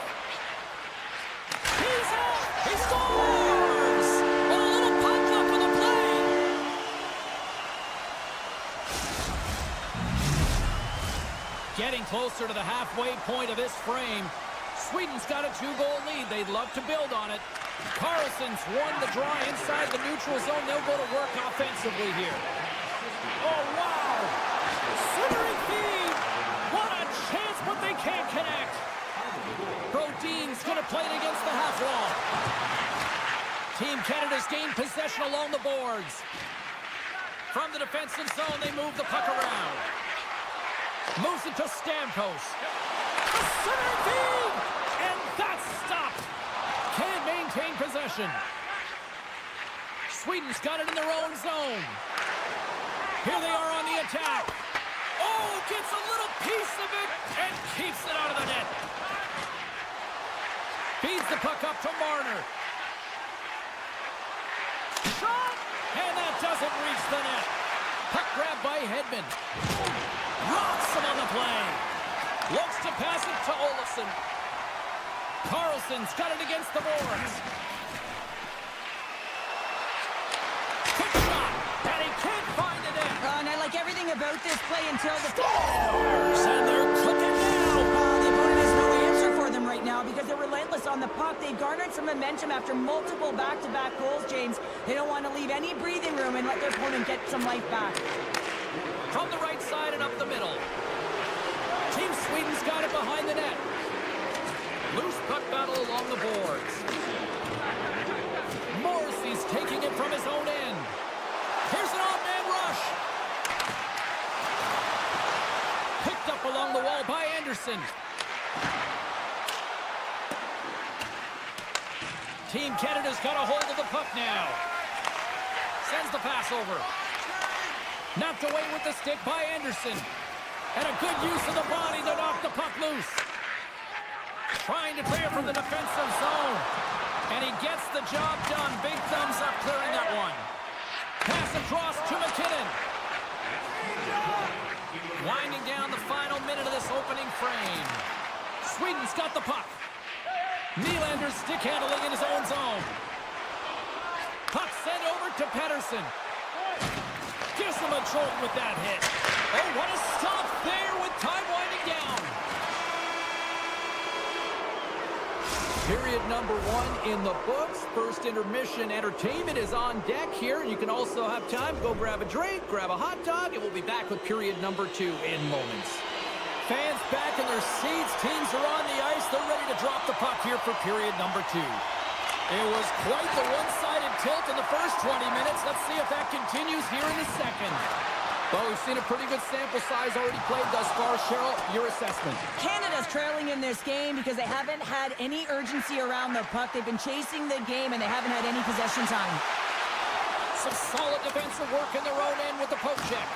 He's out. He scores. A little puck up for the play. Getting closer to the halfway point of this frame. Sweden's got a 2-goal lead. They'd love to build on it. Carlson's won the draw inside the neutral zone. They'll go to work offensively here. Oh, wow! Centering feed! What a chance, but they can't connect. Brodin's going to play it against the half wall. Team Canada's gained possession along the boards. From the defensive zone, they move the puck around. Moves it to Stamkos. A centering feed! And that's stopped. Can't maintain possession. Sweden's got it in their own zone. Here they are on the attack. Oh, gets a little piece of it and keeps it out of the net. Feeds the puck up to Marner. Shot! And that doesn't reach the net. Puck grab by Hedman. Rocks him on the play. Looks to pass it to Olofsson. Carlson's got it against the boards. Quick shot, and he can't find the net. And I like everything about this play until the... Scores! And they're cooking now. The opponent has no answer for them right now because they're relentless on the puck. They've garnered some momentum after multiple back-to-back goals, James. They don't want to leave any breathing room and let their opponent get some life back. From the right side and up the middle. Team Sweden's got it behind the net. Loose puck battle along the boards. Morrissey's taking it from his own end. Here's an odd-man rush. Picked up along the wall by Anderson. Team Canada's got a hold of the puck now. Sends the pass over. Knocked away with the stick by Anderson. And a good use of the body to knock the puck loose. Trying to clear from the defensive zone. And he gets the job done. Big thumbs up clearing that one. Pass across to McKinnon. Winding down the final minute of this opening frame. Sweden's got the puck. Nylander's stick handling in his own zone. Puck sent over to Pettersson. Gives him a jolt with that hit. Oh, what a stop there with time winding down. Period number 1 in the books. First intermission entertainment is on deck here. You can also have time to go grab a drink, grab a hot dog, and we'll be back with period number 2 in moments. Fans back in their seats. Teams are on the ice. They're ready to drop the puck here for period number 2. It was quite the one-sided tilt in the first 20 minutes. Let's see if that continues here in the second. Well, we've seen a pretty good sample size already played thus far. Cheryl, your assessment. Canada's trailing in this game because they haven't had any urgency around the puck. They've been chasing the game, and they haven't had any possession time. Some solid defensive work in their own end with the poke check.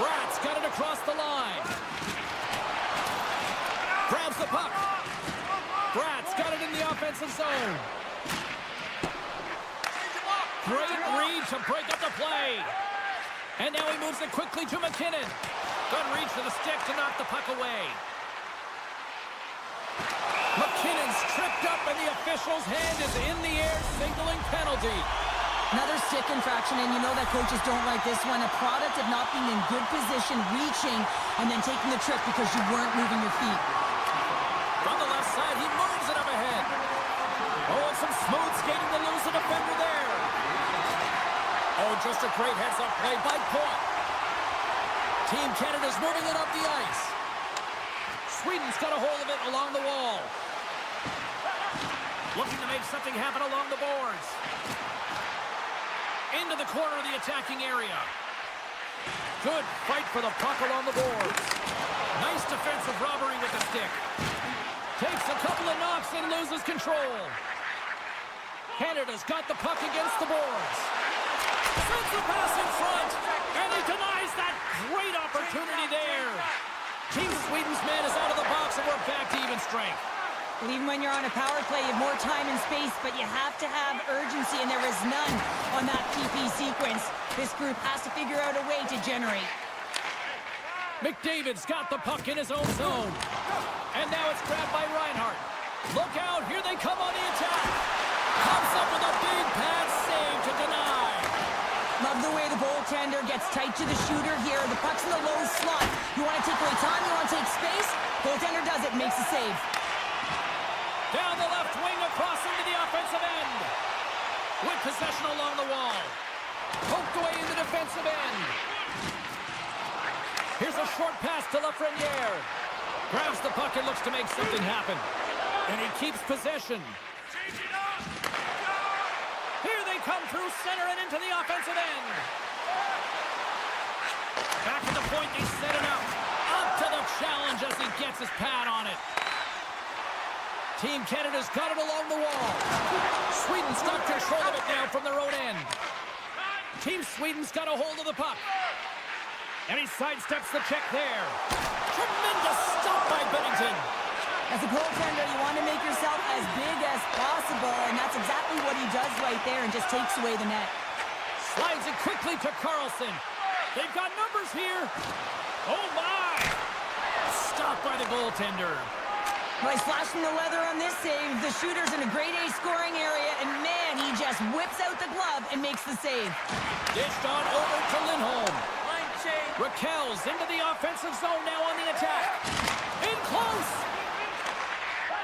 Brat's got it across the line. Grabs the puck. Brat's got it in the offensive zone. Great read to break up the play. And now he moves it quickly to McKinnon. Good reach to the stick to knock the puck away. McKinnon's tripped up, and the official's hand is in the air, signaling penalty. Another stick infraction, and you know that coaches don't like this one. A product of not being in good position, reaching, and then taking the trick because you weren't moving your feet. From the left side, he moves it up ahead. Oh, and some smooth skating to lose the defender there. Oh, just a great heads-up play by Point. Team Canada's moving it up the ice. Sweden's got a hold of it along the wall. Looking to make something happen along the boards. Into the corner of the attacking area. Good fight for the puck along the boards. Nice defensive robbery with the stick. Takes a couple of knocks and loses control. Canada's got the puck against the boards. Sends the pass in front, and he denies that great opportunity there. Team Sweden's man is out of the box, and we're back to even strength. Well, even when you're on a power play, you have more time and space, but you have to have urgency, and there is none on that PP sequence. This group has to figure out a way to generate. McDavid's got the puck in his own zone. And now it's grabbed by Reinhart. Look out, here they come on the attack. Comes up with a big pad save to deny. Love the way the goaltender gets tight to the shooter here. The puck's in the low slot. You want to take away time, you want to take space. Goaltender does it, makes the save. Down the left wing, across into the offensive end. With possession along the wall. Poked away in the defensive end. Here's a short pass to Lafreniere. Grabs the puck and looks to make something happen. And he keeps possession. Here they come through center and into the offensive end. Back at the point, they set it up. Up to the challenge as he gets his pad on it. Team Canada's got it along the wall. Sweden's got control of it now from their own end. Team Sweden's got a hold of the puck. And he sidesteps the check there. Tremendous stop by Binnington. As a goaltender, you want to make yourself as big as possible, and that's exactly what he does right there and just takes away the net. Slides it quickly to Carlson. They've got numbers here. Oh, my. Stopped by the goaltender. Well, he's flashing the leather on this save. The shooter's in a grade A scoring area, and man, he just whips out the glove and makes the save. Dished on over to Lindholm. Raquel's into the offensive zone now on the attack. In close.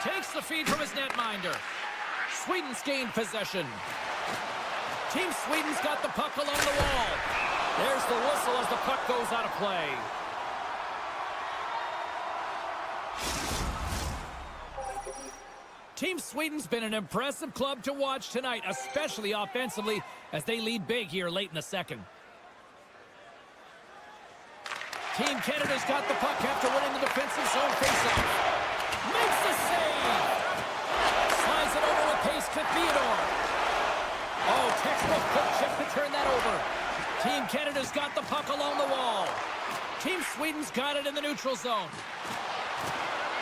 Takes the feed from his netminder. Sweden's gained possession. Team Sweden's got the puck along the wall. There's the whistle as the puck goes out of play. Team Sweden's been an impressive club to watch tonight, especially offensively, as they lead big here late in the second. Team Canada's got the puck after winning the defensive zone faceoff. Makes the save! Slides it over with pace to Theodore. Oh, textbook quick check to turn that over. Team Canada's got the puck along the wall. Team Sweden's got it in the neutral zone.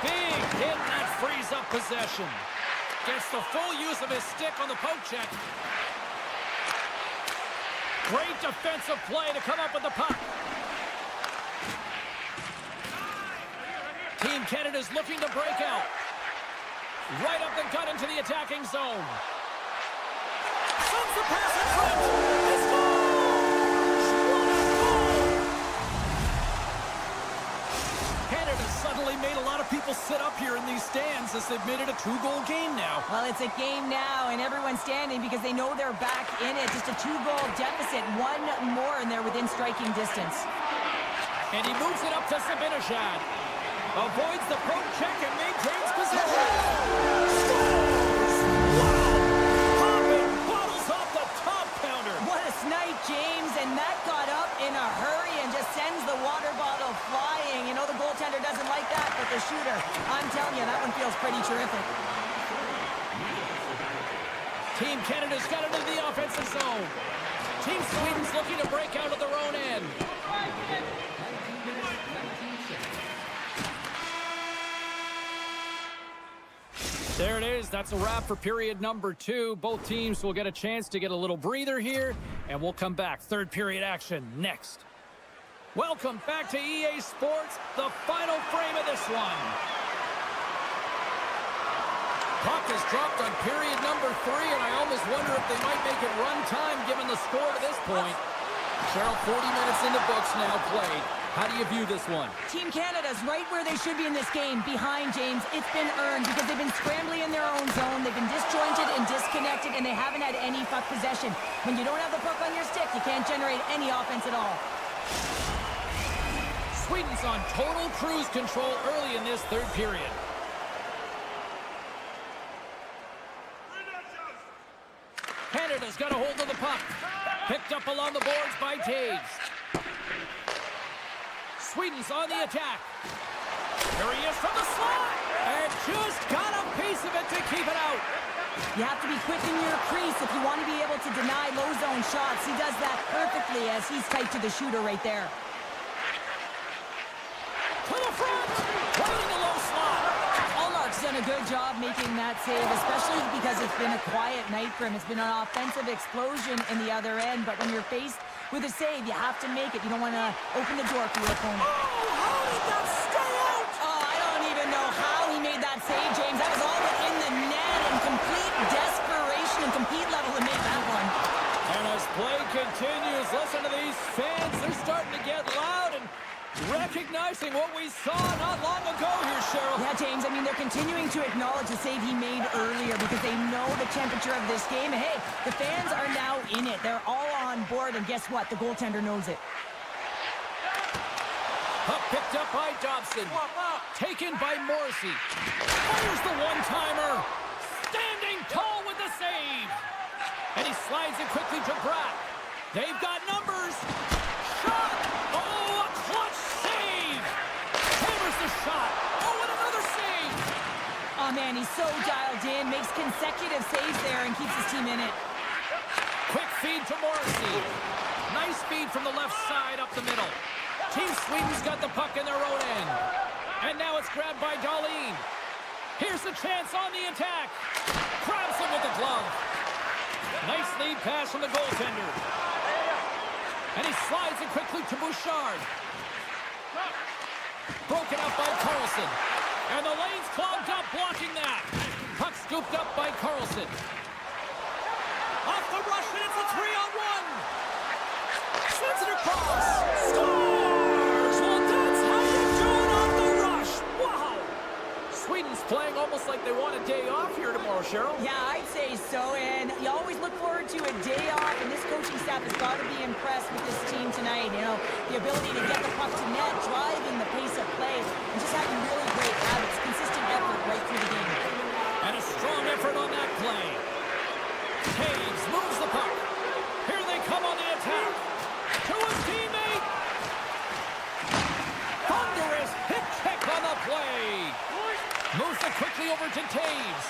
Big hit, and that frees up possession. Gets the full use of his stick on the poke check. Great defensive play to come up with the puck. Team Canada's looking to break out. Right up the gut into the attacking zone. Sends the pass in front. He scores! What a goal! Canada's suddenly made a lot of people sit up here in these stands as they've made it a 2-goal game now. Well, it's a game now, and everyone's standing because they know they're back in it. Just a 2-goal deficit. One more, and they're within striking distance. And he moves it up to Zibanejad. Avoids the poke check and maintains possession. Scores! Wow! Popping bottles off the top pounder. What a snipe, James, and that got up in a hurry and just sends the water bottle flying. You know the goaltender doesn't like that, but the shooter, I'm telling you, that one feels pretty terrific. Team Canada's got it into the offensive zone. Team Sweden's looking to break out of their own end. There it is. That's a wrap for period number 2. Both teams will get a chance to get a little breather here, and we'll come back. Third period action next. Welcome back to EA Sports, the final frame of this one. Puck is dropped on period number 3, and I almost wonder if they might make it run time given the score to this point. Cheryl, 40 minutes in the books now played. How do you view this one? Team Canada's right where they should be in this game, behind James. It's been earned because they've been scrambling in their own zone. They've been disjointed and disconnected, and they haven't had any puck possession. When you don't have the puck on your stick, you can't generate any offense at all. Sweden's on total cruise control early in this third period. Canada's got a hold of the puck. Picked up along the boards by Taves. Sweden's on the attack. Here he is from the slot. And just got a piece of it to keep it out. You have to be quick in your crease if you want to be able to deny low zone shots. He does that perfectly as he's tight to the shooter right there. To the front. Playing the low slot. Allmark's done a good job making that save, especially because it's been a quiet night for him. It's been an offensive explosion in the other end, but when you're faced with a save, you have to make it. You don't want to open the door for your opponent. Oh, how did that stay out? Oh, I don't even know how he made that save, James. That was all within the net and complete desperation and complete level to make that one. And as play continues, listen to these fans. They're starting to get loud and recognizing what we saw not long ago here, Cheryl. Yeah, James, I mean, they're continuing to acknowledge the save he made earlier because they know the temperature of this game. And hey, the fans are now in it. They're all on board, and guess what? The goaltender knows it. Puck picked up by Dobson. Taken by Morrissey. Fires the one-timer. Standing tall with the save. And he slides it quickly to Pratt. They've got numbers. Shot. Oh, a clutch save. Hammers the shot. Oh, and another save. Oh, man, he's so dialed in. Makes consecutive saves there and keeps his team in it. Quick feed to Morrissey. Nice feed from the left side up the middle. Team Sweden's got the puck in their own end. And now it's grabbed by Dahlin. Here's the chance on the attack. Grabs him with the glove. Nice lead pass from the goaltender. And he slides it quickly to Bouchard. Broken up by Carlson. And the lane's clogged up, blocking that. Puck scooped up by Carlson. Off the rush, and it's a 3-on-1. Sends it across. Scores! Well, that's how you do it on the rush. Wow! Sweden's playing almost like they want a day off here tomorrow, Cheryl. Yeah, I'd say so, and you always look forward to a day off, and this coaching staff has got to be impressed with this team tonight. You know, the ability to get the puck to net, driving the pace of play, and just having really great habits, consistent effort right through the game. And a strong effort on that play. Taves moves the puck. Here they come on the attack. To his teammate. Thunderous hip check on the play. Moves it quickly over to Taves.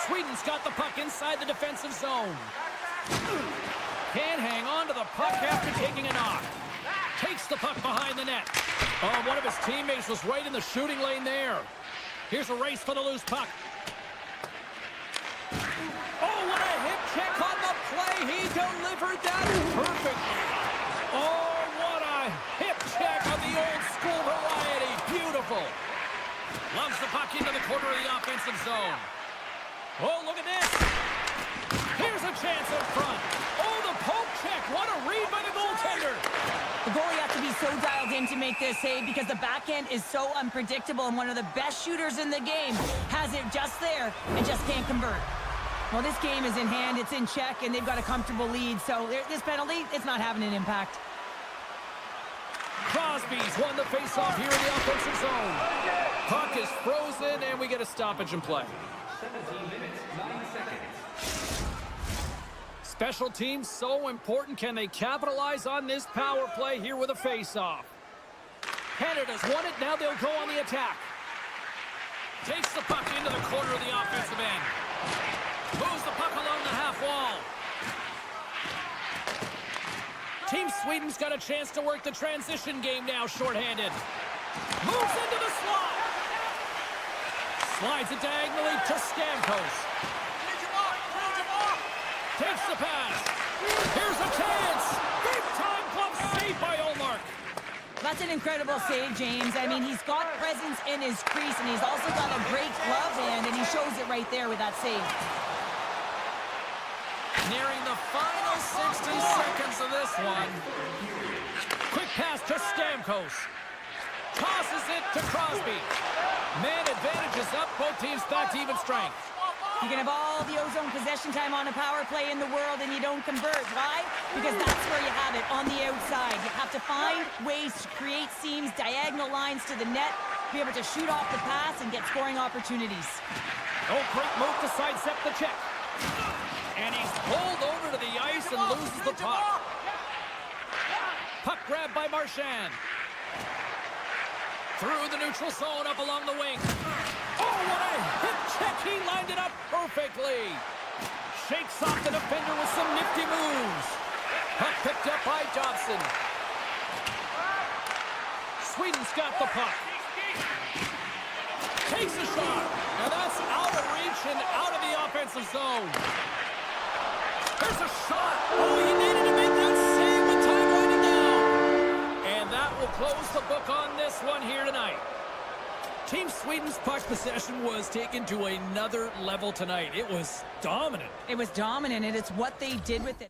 Sweden's got the puck inside the defensive zone. Can't hang on to the puck after taking a knock. Takes the puck behind the net. Oh, one of his teammates was right in the shooting lane there. Here's a race for the loose puck. Oh, what a hip check on the play. He delivered that perfectly. Oh, what a hip check of the old school variety. Beautiful. Loves the puck into the corner of the offensive zone. Oh, look at this. Here's a chance up front. Oh, the poke check What a read by the goaltender. The goalie has to be so dialed in to make this save because the backhand is so unpredictable, and one of the best shooters in the game has it just there and just can't convert. Well, this game is in hand, it's in check, and they've got a comfortable lead, so this penalty, it's not having an impact. Crosby's won the faceoff here in the offensive zone. Puck is frozen, and we get a stoppage in play. 17 minutes, 9 seconds. Special teams so important. Can they capitalize on this power play here with a faceoff? Canada's won it. Now they'll go on the attack. Takes the puck into the corner of the offensive end. Moves the puck along the half wall. Team Sweden's got a chance to work the transition game now, shorthanded. Moves into the slot. Slides it diagonally to Stamkos. Takes the pass. Here's a chance. Big time glove save by Olmark. That's an incredible save, James. I mean, he's got presence in his crease, and he's also got a great glove hand, and he shows it right there with that save. Nearing the final 60 seconds of this one. Quick pass to Stamkos. Tosses it to Crosby. Man advantages up. Both teams back to even strength. You can have all the ozone possession time on a power play in the world and you don't convert. Why? Because that's where you have it, on the outside. You have to find ways to create seams, diagonal lines to the net, be able to shoot off the pass and get scoring opportunities. Oh, great move to sidestep the check. And he's pulled over to the ice and loses the puck. Puck grab by Marchand. Through the neutral zone, up along the wing. Oh, what a hip check. He lined it up perfectly. Shakes off the defender with some nifty moves. Puck picked up by Dobson. Sweden's got the puck. Takes a shot. Now that's out of reach and out of the offensive zone. There's a shot. Oh, he needed to make that save with time winding down. And that will close the book on this one here tonight. Team Sweden's puck possession was taken to another level tonight. It was dominant. It was dominant, and it's what they did with it.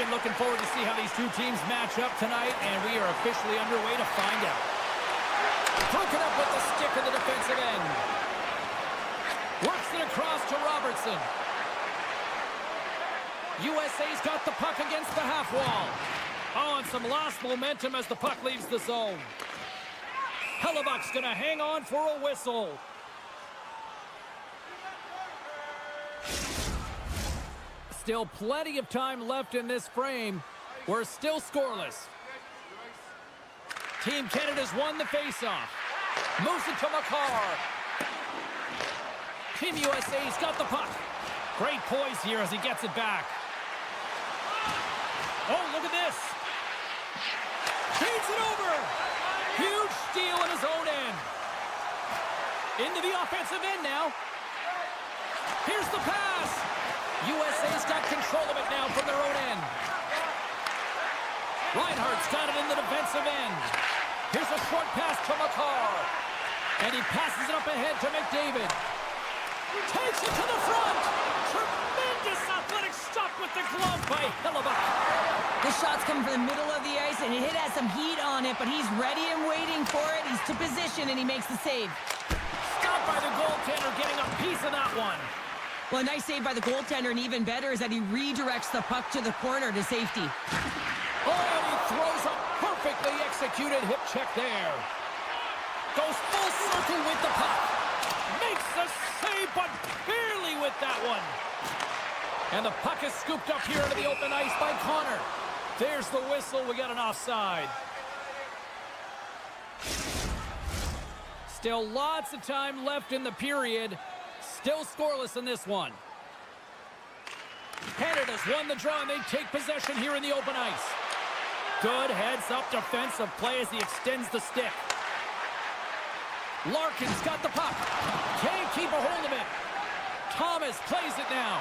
been looking forward to see how these two teams match up tonight, and we are officially underway to find out. Broken up with the stick in the defensive end. Works it across to Robertson. USA's got the puck against the half wall. Oh, and some lost momentum as the puck leaves the zone. Hellebuck's going to hang on for a whistle. Still plenty of time left in this frame. We're still scoreless. Team Canada's won the faceoff. Moves it to McCarr. Team USA's got the puck. Great poise here as he gets it back. Oh, look at this. Feeds it over. Huge steal in his own end. Into the offensive end now. Here's the pass. USA's got control of it now from their own end. Reinhardt's got it in the defensive end. Here's a short pass to McCarr. And he passes it up ahead to McDavid. Takes it to the front. Tremendous athletic stop with the glove by Hellebuck. The shot's coming from the middle of the ice, and it has some heat on it, but he's ready and waiting for it. He's to position, and he makes the save. Stopped by the goaltender, getting a piece of that one. Well, a nice save by the goaltender, and even better is that he redirects the puck to the corner to safety. Oh, and he throws a perfectly executed hip check there. Goes full circle with the puck. Makes the save, but barely with that one. And the puck is scooped up here into the open ice by Connor. There's the whistle. We got an offside. Still lots of time left in the period. Still scoreless in this one. Canada's won the draw, and they take possession here in the open ice. Good heads-up defensive play as he extends the stick. Larkin's got the puck. Can't keep a hold of it. Thomas plays it now.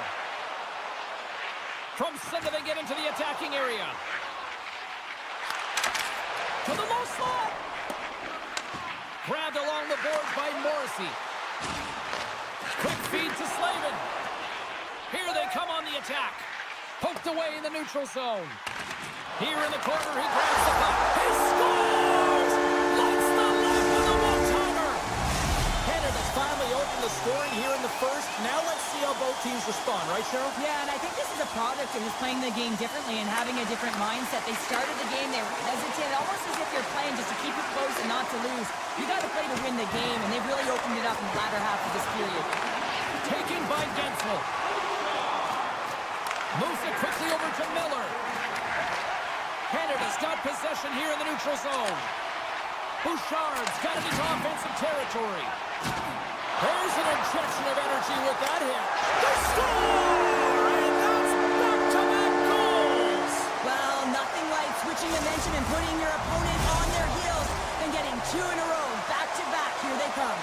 From center, they get into the attacking area. To the low slot. Grabbed along the boards by Morrissey. Quick feed to Slavin. Here they come on the attack. Poked away in the neutral zone. Here in the corner, he grabs the puck. He scores! Lights the leg with a one-timer. Canada's finally opened the scoring here in the first. Now let's see how both teams respond, right, Cheryl? Yeah, and I think this is a product of just playing the game differently and having a different mindset. They started the game, they were hesitant, almost as if you're playing just to keep it close and not to lose. You got to play to win the game, and they've really opened it up in the latter half of this period. Taken by Gensel. Moves it quickly over to Miller. Canada's got possession here in the neutral zone. Bouchard's got it into offensive territory. There's an injection of energy with that hit. They score! And that's back-to-back goals! Well, nothing like switching dimension and putting your opponent on their heels and getting two in a row. Back-to-back, here they come.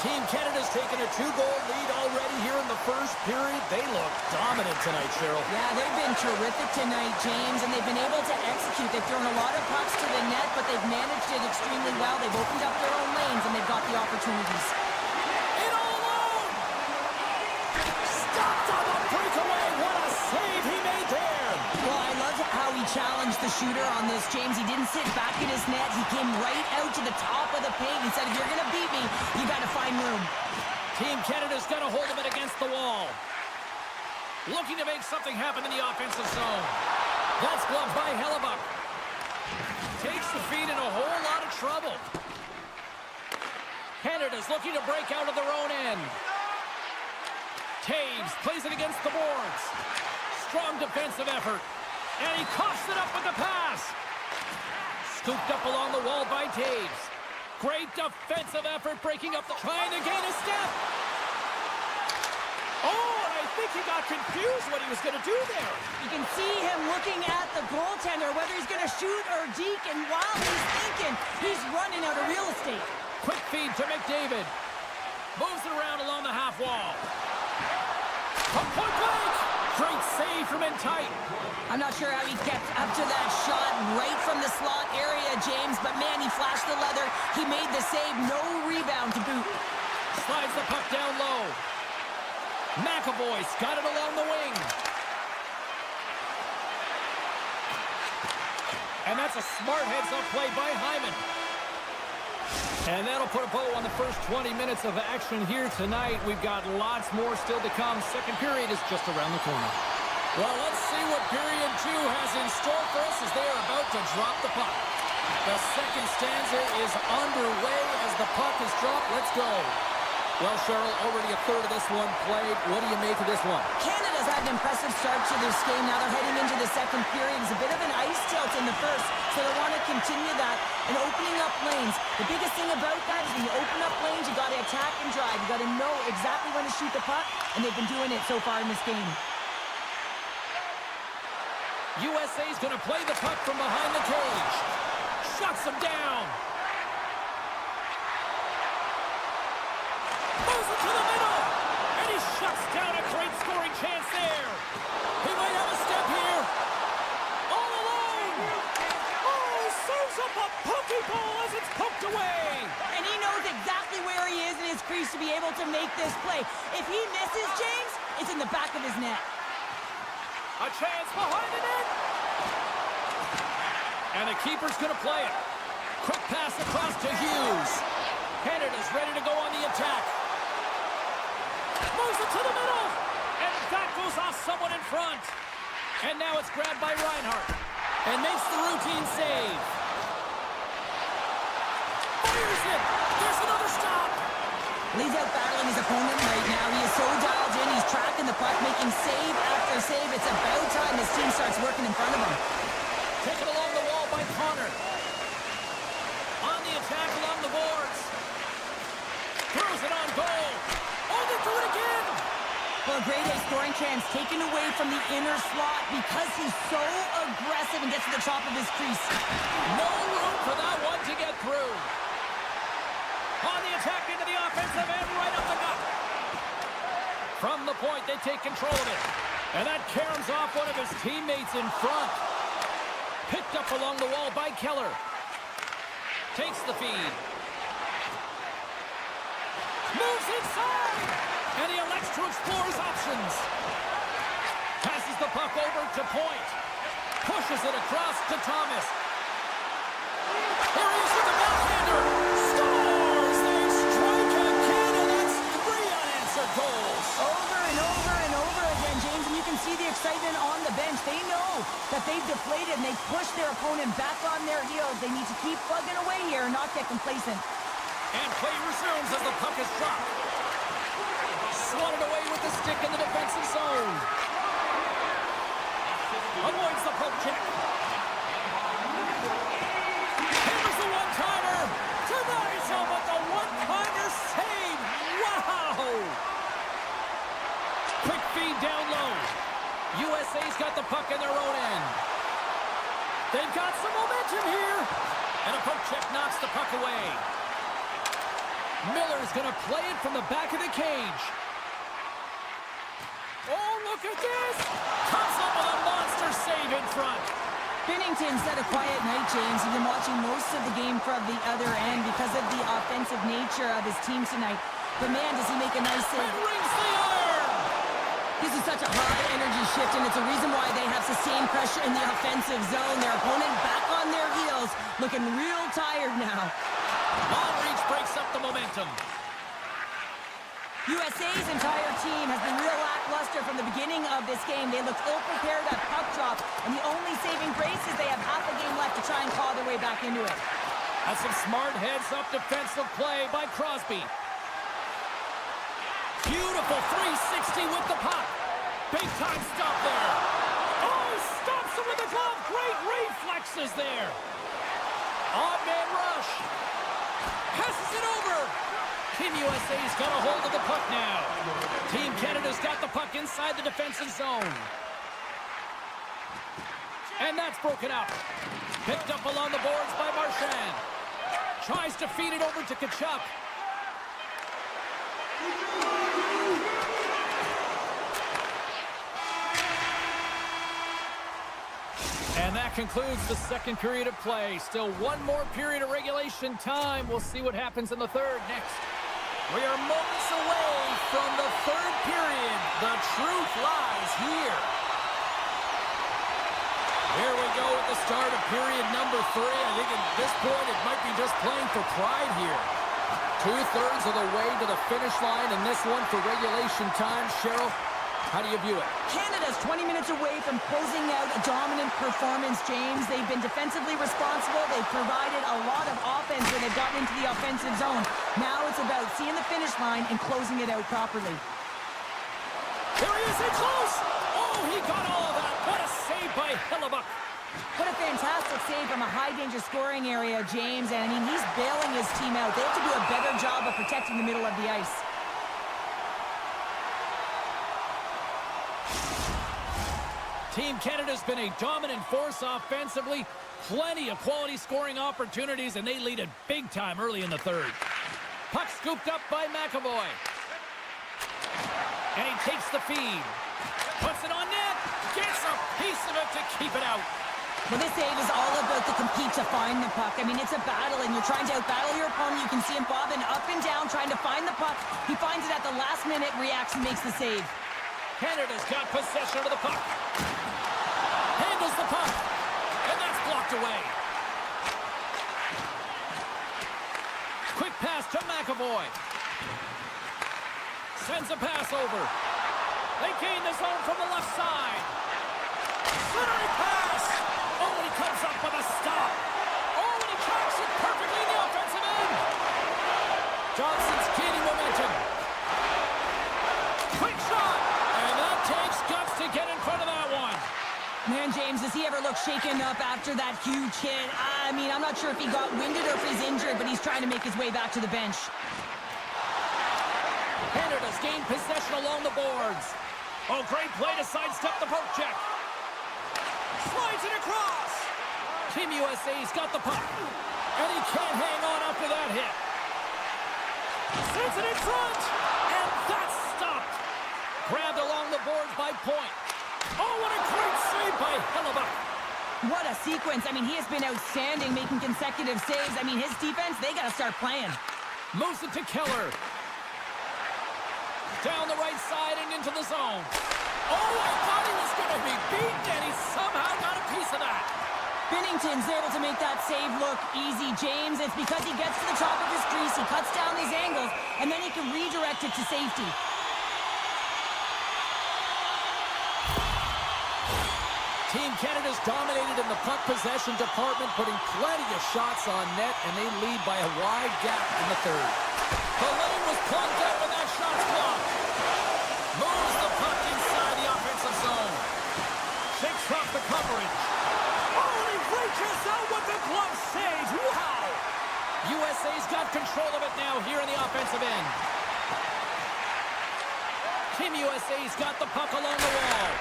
Team Canada's taken a 2-goal lead already here in the first period. They look dominant tonight, Cheryl. Yeah, they've been terrific tonight, James, and they've been able to execute. They've thrown a lot of pucks to the net, but they've managed it extremely well. They've opened up their own lanes, and they've got the opportunities. In all alone! Stopped on the breakaway. What a save he made there! Well, I love how he challenged the shooter on this, James. He didn't sit back in his net. He came right out to the top of the paint and said, if you're going to beat me, you got to find room. Team Canada's got a hold of it against the wall. Looking to make something happen in the offensive zone. That's gloved by Hellebuck. Takes the feed in a whole lot of trouble. Canada's looking to break out of their own end. Taves plays it against the boards. Strong defensive effort. And he coughs it up with the pass. Scooped up along the wall by Taves. Great defensive effort, breaking up, trying to gain a step. Oh, and I think he got confused what he was going to do there. You can see him looking at the goaltender, whether he's going to shoot or deke, and while he's thinking, he's running out of real estate. Quick feed to McDavid. Moves it around along the half wall. From point blank. Great save from in tight. I'm not sure how he kept up to that shot right from the slot area, James, but man, he flashed the leather. He made the save, no rebound to boot. Slides the puck down low. McAvoy's got it along the wing. And that's a smart heads-up play by Hyman. And that'll put a bow on the first 20 minutes of action here tonight. We've got lots more still to come. Second period is just around the corner. Well, let's see what period 2 has in store for us as they are about to drop the puck. The second stanza is underway as the puck is dropped. Let's go. Well, Cheryl, already a third of this one played. What do you make of this one? Canada's had an impressive start to this game. Now they're heading into the second period. It's a bit of an ice tilt in the first, so they want to continue that and opening up lanes. The biggest thing about that is when you open up lanes, you got to attack and drive. You got to know exactly when to shoot the puck, and they've been doing it so far in this game. USA's going to play the puck from behind the cage. Shuts him down. Moves it to the middle. And he shuts down a great scoring chance there. He might have a step here. All alone. Oh, serves up a pokeball as it's poked away. And he knows exactly where he is in his crease to be able to make this play. If he misses, James, it's in the back of his net. A chance behind the net. And the keeper's going to play it. Quick pass across to Hughes. Canada's ready to go on the attack. Moves it to the middle. And that goes off someone in front. And now it's grabbed by Reinhart. And makes the routine save. Fires it. There's another stop. He's out battling his opponent right now. He is so dialed in. He's tracking the puck, making save after save. It's about time his team starts working in front of him. Taken along the wall by Connor. On the attack along the boards. Throws it on goal. Oh, they do it again. Well, a great A scoring chance taken away from the inner slot because he's so aggressive and gets to the top of his crease. No room for that one to get through. On the attack into the offensive end, right up the gut. From the point, they take control of it. And that caroms off one of his teammates in front. Picked up along the wall by Keller. Takes the feed. Moves inside. And he elects to explore his options. Passes the puck over to Point. Pushes it across to Thomas. Here he is with the backhander. Scores! They strike again, and that's 3 unanswered goals. Over and over and over again, James, and you can see the excitement on the bench. They know that they've deflated and they've pushed their opponent back on their heels. They need to keep plugging away here and not get complacent. And play resumes as the puck is dropped. Swatted away with the stick in the defensive zone. Avoids the poke check. Here's the one-timer. Denies him, but the one-timer save. Wow! Quick feed down low. USA's got the puck in their own end. They've got some momentum here. And a poke check knocks the puck away. Miller's going to play it from the back of the cage. Oh, look at this! Comes up with a monster save in front. Binnington's had a quiet night, James. He's been watching most of the game from the other end because of the offensive nature of his team tonight. But man, does he make a nice save. And rings the iron! This is such a high energy shift, and it's a reason why they have sustained pressure in the offensive zone. Their opponent back on their heels, looking real tired now. Long reach breaks up the momentum. USA's entire team has been real lackluster from the beginning of this game. They looked ill-prepared at puck drop, and the only saving grace is they have half a game left to try and claw their way back into it. That's some smart heads-up defensive play by Crosby. Beautiful 360 with the puck. Big-time stop there. Oh, stops him with the glove. Great reflexes there. Odd man rush. Passes it over. Team USA's got a hold of the puck now. Team Canada's got the puck inside the defensive zone. And that's broken up. Picked up along the boards by Marchand. Tries to feed it over to Tkachuk. And that concludes the second period of play. Still one more period of regulation time. We'll see what happens in the third next. We are moments away from the third period. The truth lies here. Here we go at the start of period number 3. I think at this point it might be just playing for pride here. 2/3 of the way to the finish line in this one for regulation time. Cheryl, how do you view it? Canada's 20 minutes away from closing out a dominant performance, James. They've been defensively responsible. They've provided a lot of offense when they've gotten into the offensive zone. Now it's about seeing the finish line and closing it out properly. Here he is, in close! Oh, he got all of that. What a save by Hellebuyck. What a fantastic save from a high-danger scoring area, James. And, I mean, he's bailing his team out. They have to do a better job of protecting the middle of the ice. Team Canada's been a dominant force offensively. Plenty of quality scoring opportunities, and they lead it big time early in the third. Puck scooped up by McAvoy. And he takes the feed. Puts it on net. Gets a piece of it to keep it out. Well, this save is all about the compete to find the puck. I mean, it's a battle, and you're trying to outbattle your opponent. You can see him bobbing up and down, trying to find the puck. He finds it at the last minute, reacts, and makes the save. Canada's got possession of the puck. Handles the puck. And that's blocked away. Quick pass to McAvoy. Sends a pass over. They gain the zone from the left side. Centering pass. Oh, and he comes up with a stop. Oh, and he tracks it perfectly in the offensive end. Johnson's gaining momentum. Quick shot. And that takes guts to get in front of that one. Man, James, does he ever look shaken up after that huge hit? I mean, I'm not sure if he got winded or if he's injured, but he's trying to make his way back to the bench. Canada's gained possession along the boards. Oh, great play to sidestep the poke check. Slides it across. Team USA's got the puck. And he can't hang on after that hit. Sends it in front. And that's stopped. Grabbed along the boards by Point. Oh, what a great save by Hellebuyck. What a sequence. I mean, he has been outstanding, making consecutive saves. I mean, his defense, they got to start playing. Moves it to Keller. Down the right side and into the zone. Oh, I thought he was going to be beaten, and he somehow got a piece of that. Binnington's able to make that save look easy, James. It's because he gets to the top of his crease, he cuts down these angles, and then he can redirect it to safety. Team Canada's dominated in the puck possession department, putting plenty of shots on net, and they lead by a wide gap in the third. The lane was plugged up with that shot's blocked. Moves the puck inside the offensive zone. Shakes off the coverage. Oh, and he reaches out with the glove save. Wow! USA's got control of it now here in the offensive end. Team USA's got the puck along the wall.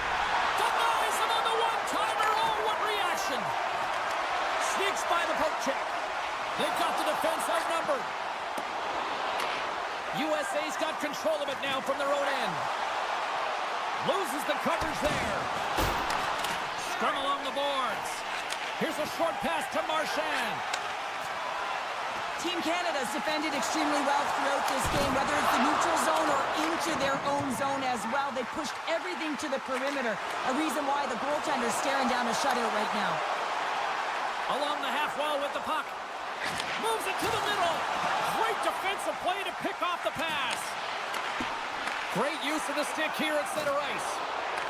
Denies him on the one-timer. Oh, what reaction! Sneaks by the poke check. They've got the defense outnumbered. USA's got control of it now from their own end. Loses the coverage there. Scrum along the boards. Here's a short pass to Marchand. Team Canada's defended extremely well throughout this game, whether it's the neutral zone or into their own zone as well. They pushed everything to the perimeter, a reason why the goaltender's staring down a shutout right now. Along the half wall with the puck. Moves it to the middle. Great defensive play to pick off the pass. Great use of the stick here at center ice.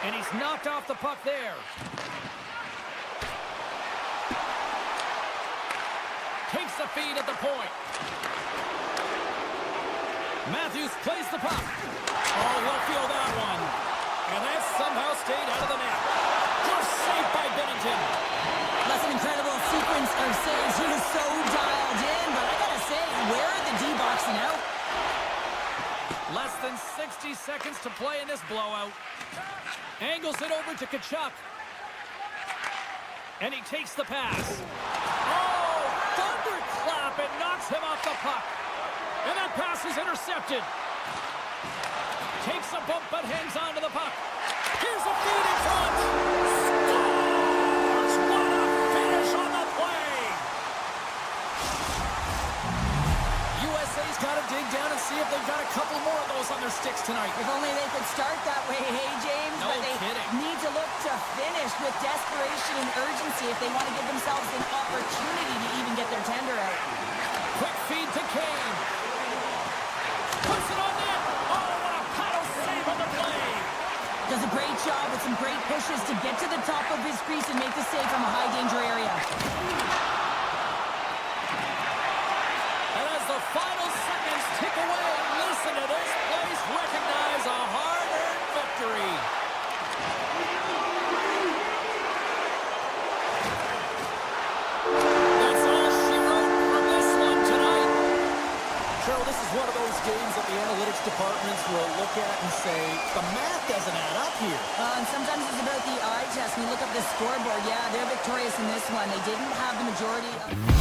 And he's knocked off the puck there. Takes the feed at the point. Matthews plays the puck. Oh, he'll feel that one. And that somehow stayed out of the net. Good save by Binnington. That's an incredible sequence of saves. He is so dialed in, but I gotta say, where are the D-boxing out? Less than 60 seconds to play in this blowout. Angles it over to Tkachuk. And he takes the pass. Oh, thunderclap! It knocks him off the puck. And that pass is intercepted. Takes a bump but hangs on to the puck. Here's a feed in front. Scores! What a finish on the play! USA's got a dig getting down and see if they've got a couple more of those on their sticks tonight. If only they could start that way, hey, James. No but they kidding. need to look to finish with desperation and urgency if they want to give themselves an opportunity to even get their tender out. Quick feed to Kane. Puts it on net. Oh, what a paddle save on the play. Does a great job with some great pushes to get to the top of his crease and make the save from a high-danger area. And as the final seconds tick away, listen to this place recognize a hard-earned victory. That's all she wrote from this one tonight. Cheryl, this is one of those games that the analytics departments will look at and say, the math doesn't add up here. And sometimes it's about the eye test. When you look up the scoreboard, yeah, they're victorious in this one. They didn't have the majority of...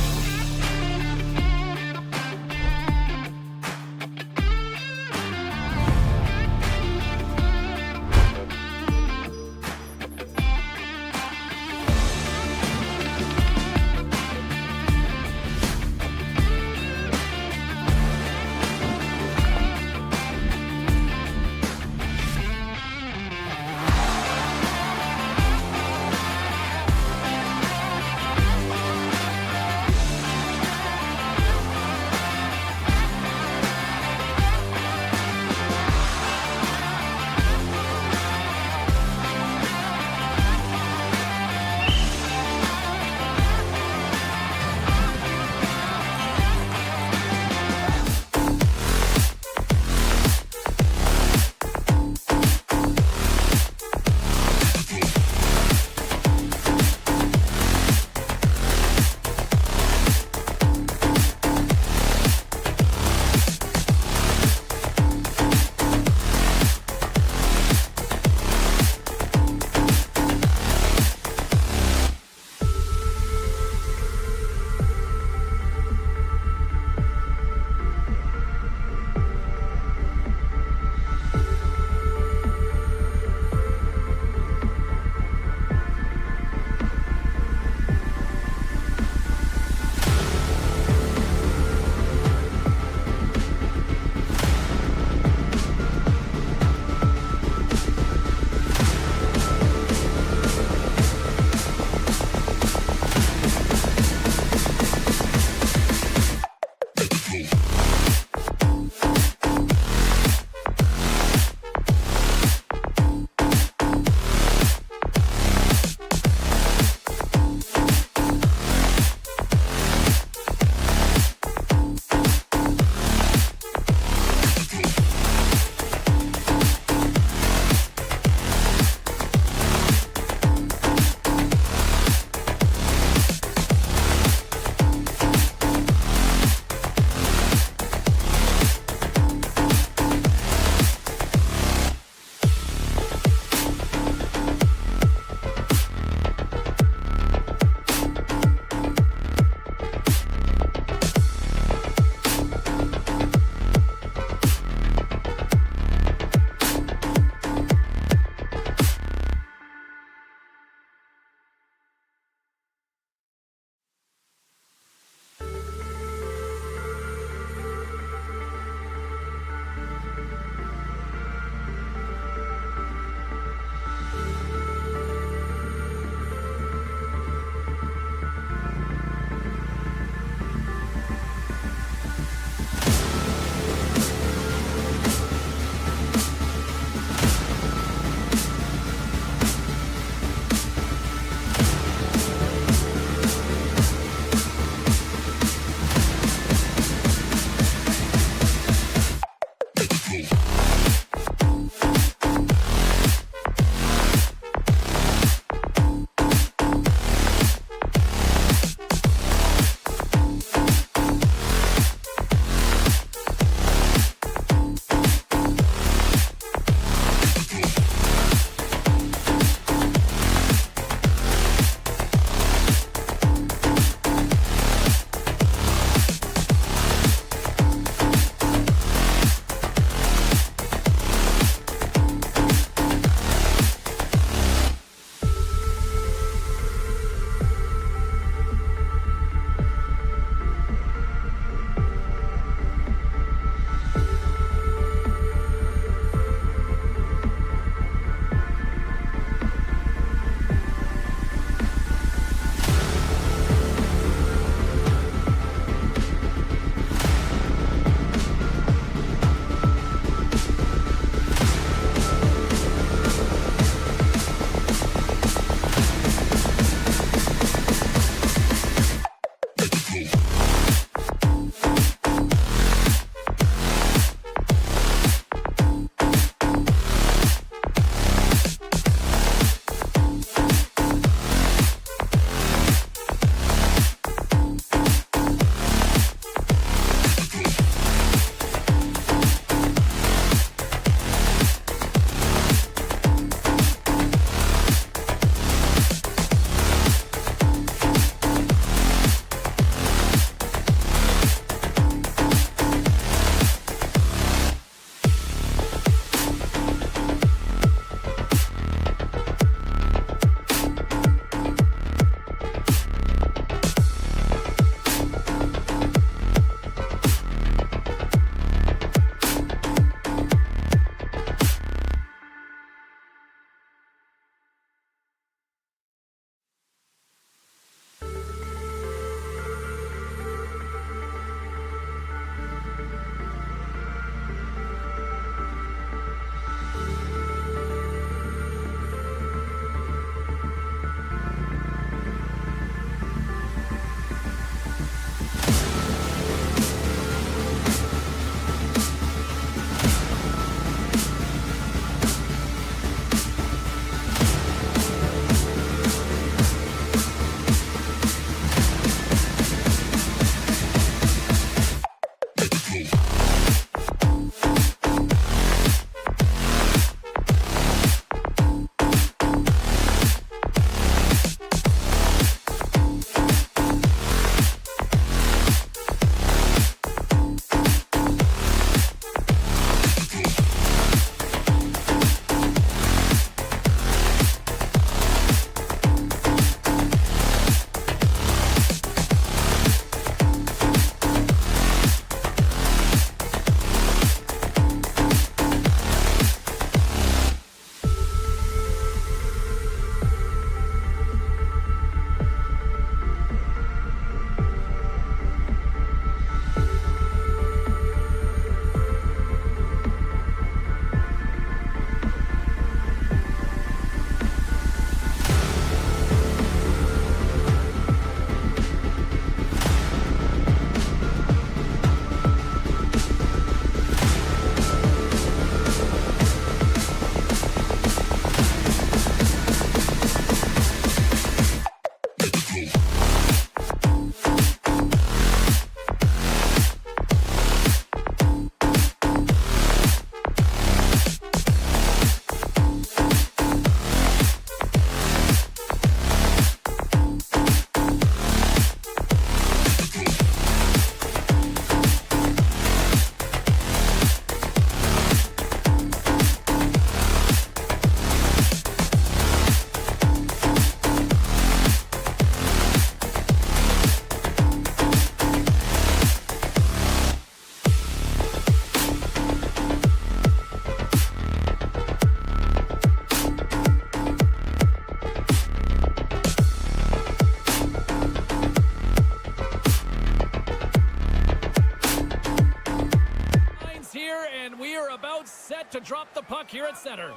And we are about set to drop the puck here at center.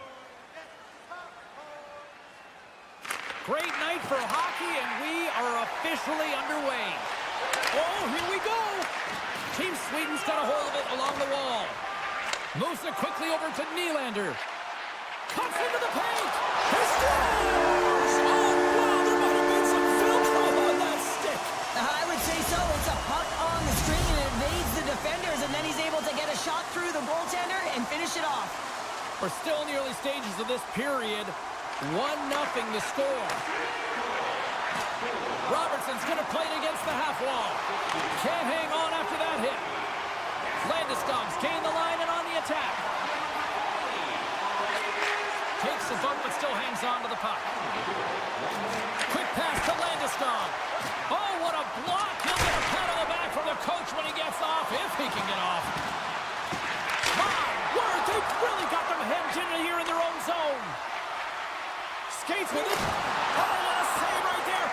Great night for hockey, and we are officially underway. Oh, here we go. Team Sweden's got a hold of it along the wall. Moves it quickly over to Nylander. Cuts into the paint. He scores! Oh, wow, there might have been some Velcro on that stick. I would say so. It's a puck on the string, and it evades the defenders, and then he's able to get a shot through the goaltender and finish it off. We're still in the early stages of this period. 1-0 the score. Robertson's going to play it against the half wall. Can't hang on after that hit. Landeskog's gain the line and on the attack. Takes a bump but still hangs on to the puck. Quick pass to Landeskog. Oh, what a block. He'll get a pat on the back from the coach when he gets off, if he can get off. My word, they've really got them hemmed in here in their own zone. Skates with it. Oh, what a save right there.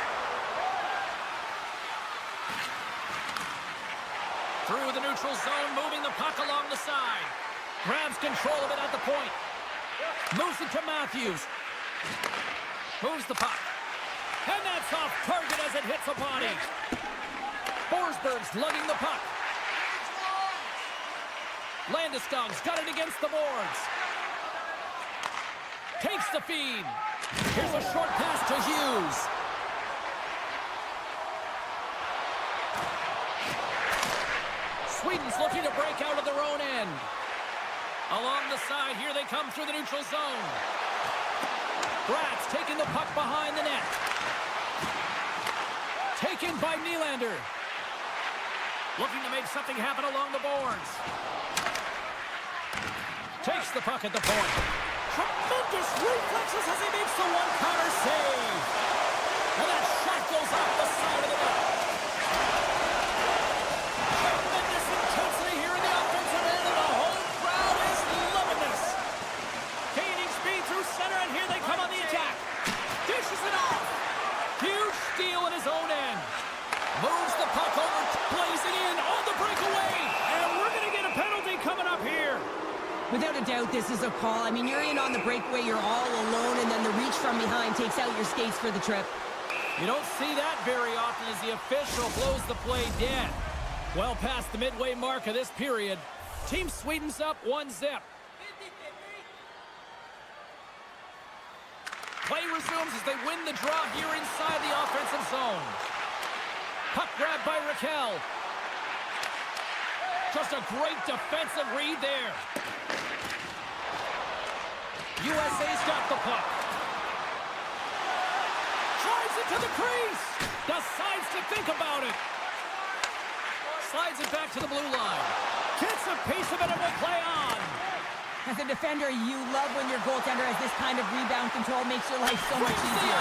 Through the neutral zone, moving the puck along the side. Grabs control of it at the point. Moves it to Matthews. Moves the puck. And that's off target as it hits a body. Forsberg's lugging the puck. Landeskog's got it against the boards. Takes the feed. Here's a short pass to Hughes. Sweden's looking to break out of their own end. Along the side, here they come through the neutral zone. Bratz taking the puck behind the net. Taken by Nylander. Looking to make something happen along the boards. Takes the puck at the point. Tremendous reflexes as he makes the one-counter save. And that shot goes off the side of the net. Tremendous intensity here in the offensive end, and the whole crowd is loving this. Gaining speed through center, and here they come on the attack. Dishes it off. Huge steal in his own end. Moves the puck over, blazing in on the breakaway. And we're going to get a penalty coming up here. Without a doubt, this is a call. I mean, you're in on the breakaway, you're all alone, and then the reach from behind takes out your skates for the trip. You don't see that very often as the official blows the play dead. Well past the midway mark of this period. Team Sweden's up 1-0. Play resumes as they win the draw here inside the offensive zone. Puck grab by Raquel. Just a great defensive read there. USA's got the puck. Drives it to the crease. Decides to think about it. Slides it back to the blue line. Gets a piece of it and will play on. As a defender, you love when your goaltender has this kind of rebound control. Makes your life so much easier.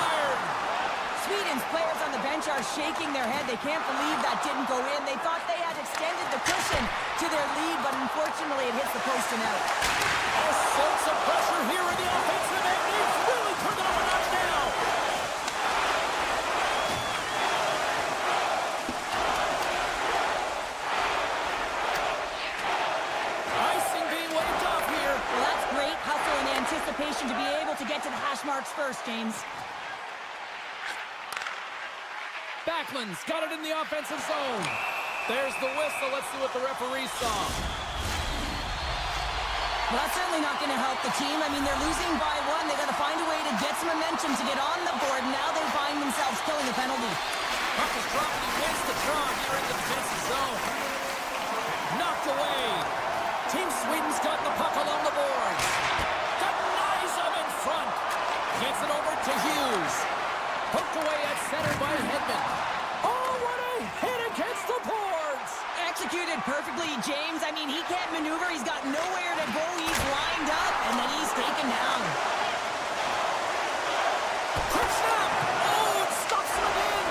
Sweden's players on the bench are shaking their head. They can't believe that didn't go in. They thought they had extended the cushion to their lead, but unfortunately it hits the post and out. All sorts of pressure here in the offensive end. He's really turned it up a notch now. Icing being waved off here. Well, that's great hustle and anticipation to be able to get to the hash marks first, James. Backlund's got it in the offensive zone. There's the whistle. Let's see what the referee saw. Well, that's certainly not going to help the team. I mean, they're losing by one. They got to find a way to get some momentum to get on the board. Now they find themselves killing the penalty. Puck is dropped and he wins the draw here in the defensive zone. Knocked away. Team Sweden's got the puck along the boards. Denies him in front. Gets it over to Hughes. Poked away at center by Hedman. Oh, what a hit against the boards! Executed perfectly, James. I mean, he can't maneuver. He's got nowhere to go. He's lined up, and then he's taken down. Quick snap! Oh, it stops him again!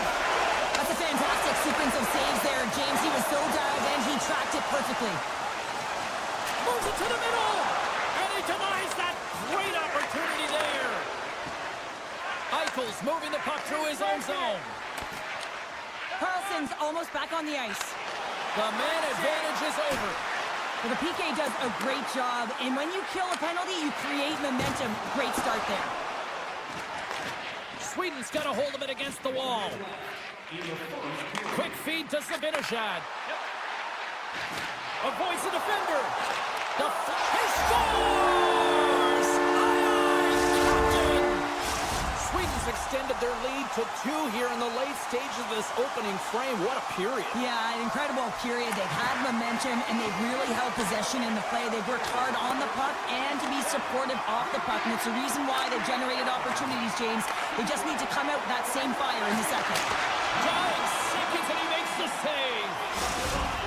That's a fantastic sequence of saves there, James. He was so dialed in, he tracked it perfectly. Moves it to the middle! And he denies that great opportunity there! Eichel's moving the puck through his own zone. Carlson's almost back on the ice. The man advantage is over. Well, the PK does a great job, and when you kill a penalty, you create momentum. Great start there. Sweden's got a hold of it against the wall. Quick feed to Zibanejad. Avoids the defender. He scores! Captain! Sweden's extended their lead to 2 here in the late stages of this opening frame. What a period. Yeah, an incredible period. They've had momentum, and they've really held possession in the play. They've worked hard on the puck and to be supportive off the puck, and it's the reason why they've generated opportunities, James. They just need to come out with that same fire in the second. 9 seconds, and he makes the save.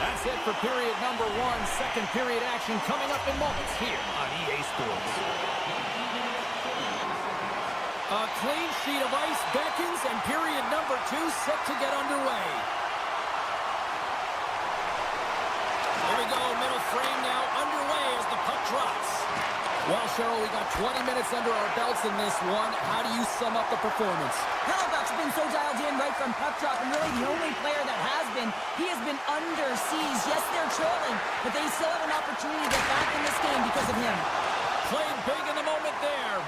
That's it for period number 1. Second period action coming up in moments here on EA Sports. A clean sheet of ice beckons, and period number 2 set to get underway. Here we go, middle frame now underway as the puck drops. Well, Cheryl, we got 20 minutes under our belts in this one. How do you sum up the performance? Hellebuyck's been so dialed in right from puck drop, and really the only player that has been. He has been under siege. Yes, they're trailing, but they still have an opportunity to get back in this game because of him. Played big in the moment there.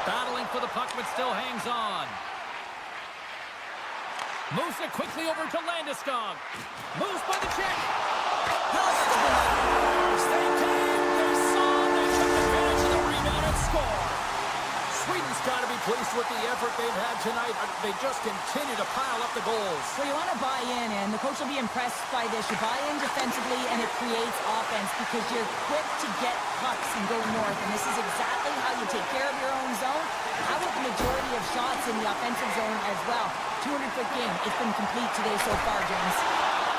Battling for the puck, but still hangs on. Moves it quickly over to Landeskog. Moves by the check. They came, they saw, they took advantage of the rebound and scored. Sweden's got to be pleased with the effort they've had tonight. They just continue to pile up the goals. So you want to buy in, and the coach will be impressed by this. You buy in defensively, and it creates offense because you're quick to get pucks and go north, and this is exactly how you take care of your own zone. How about the majority of shots in the offensive zone as well? 200-foot game. It's been complete today so far, James.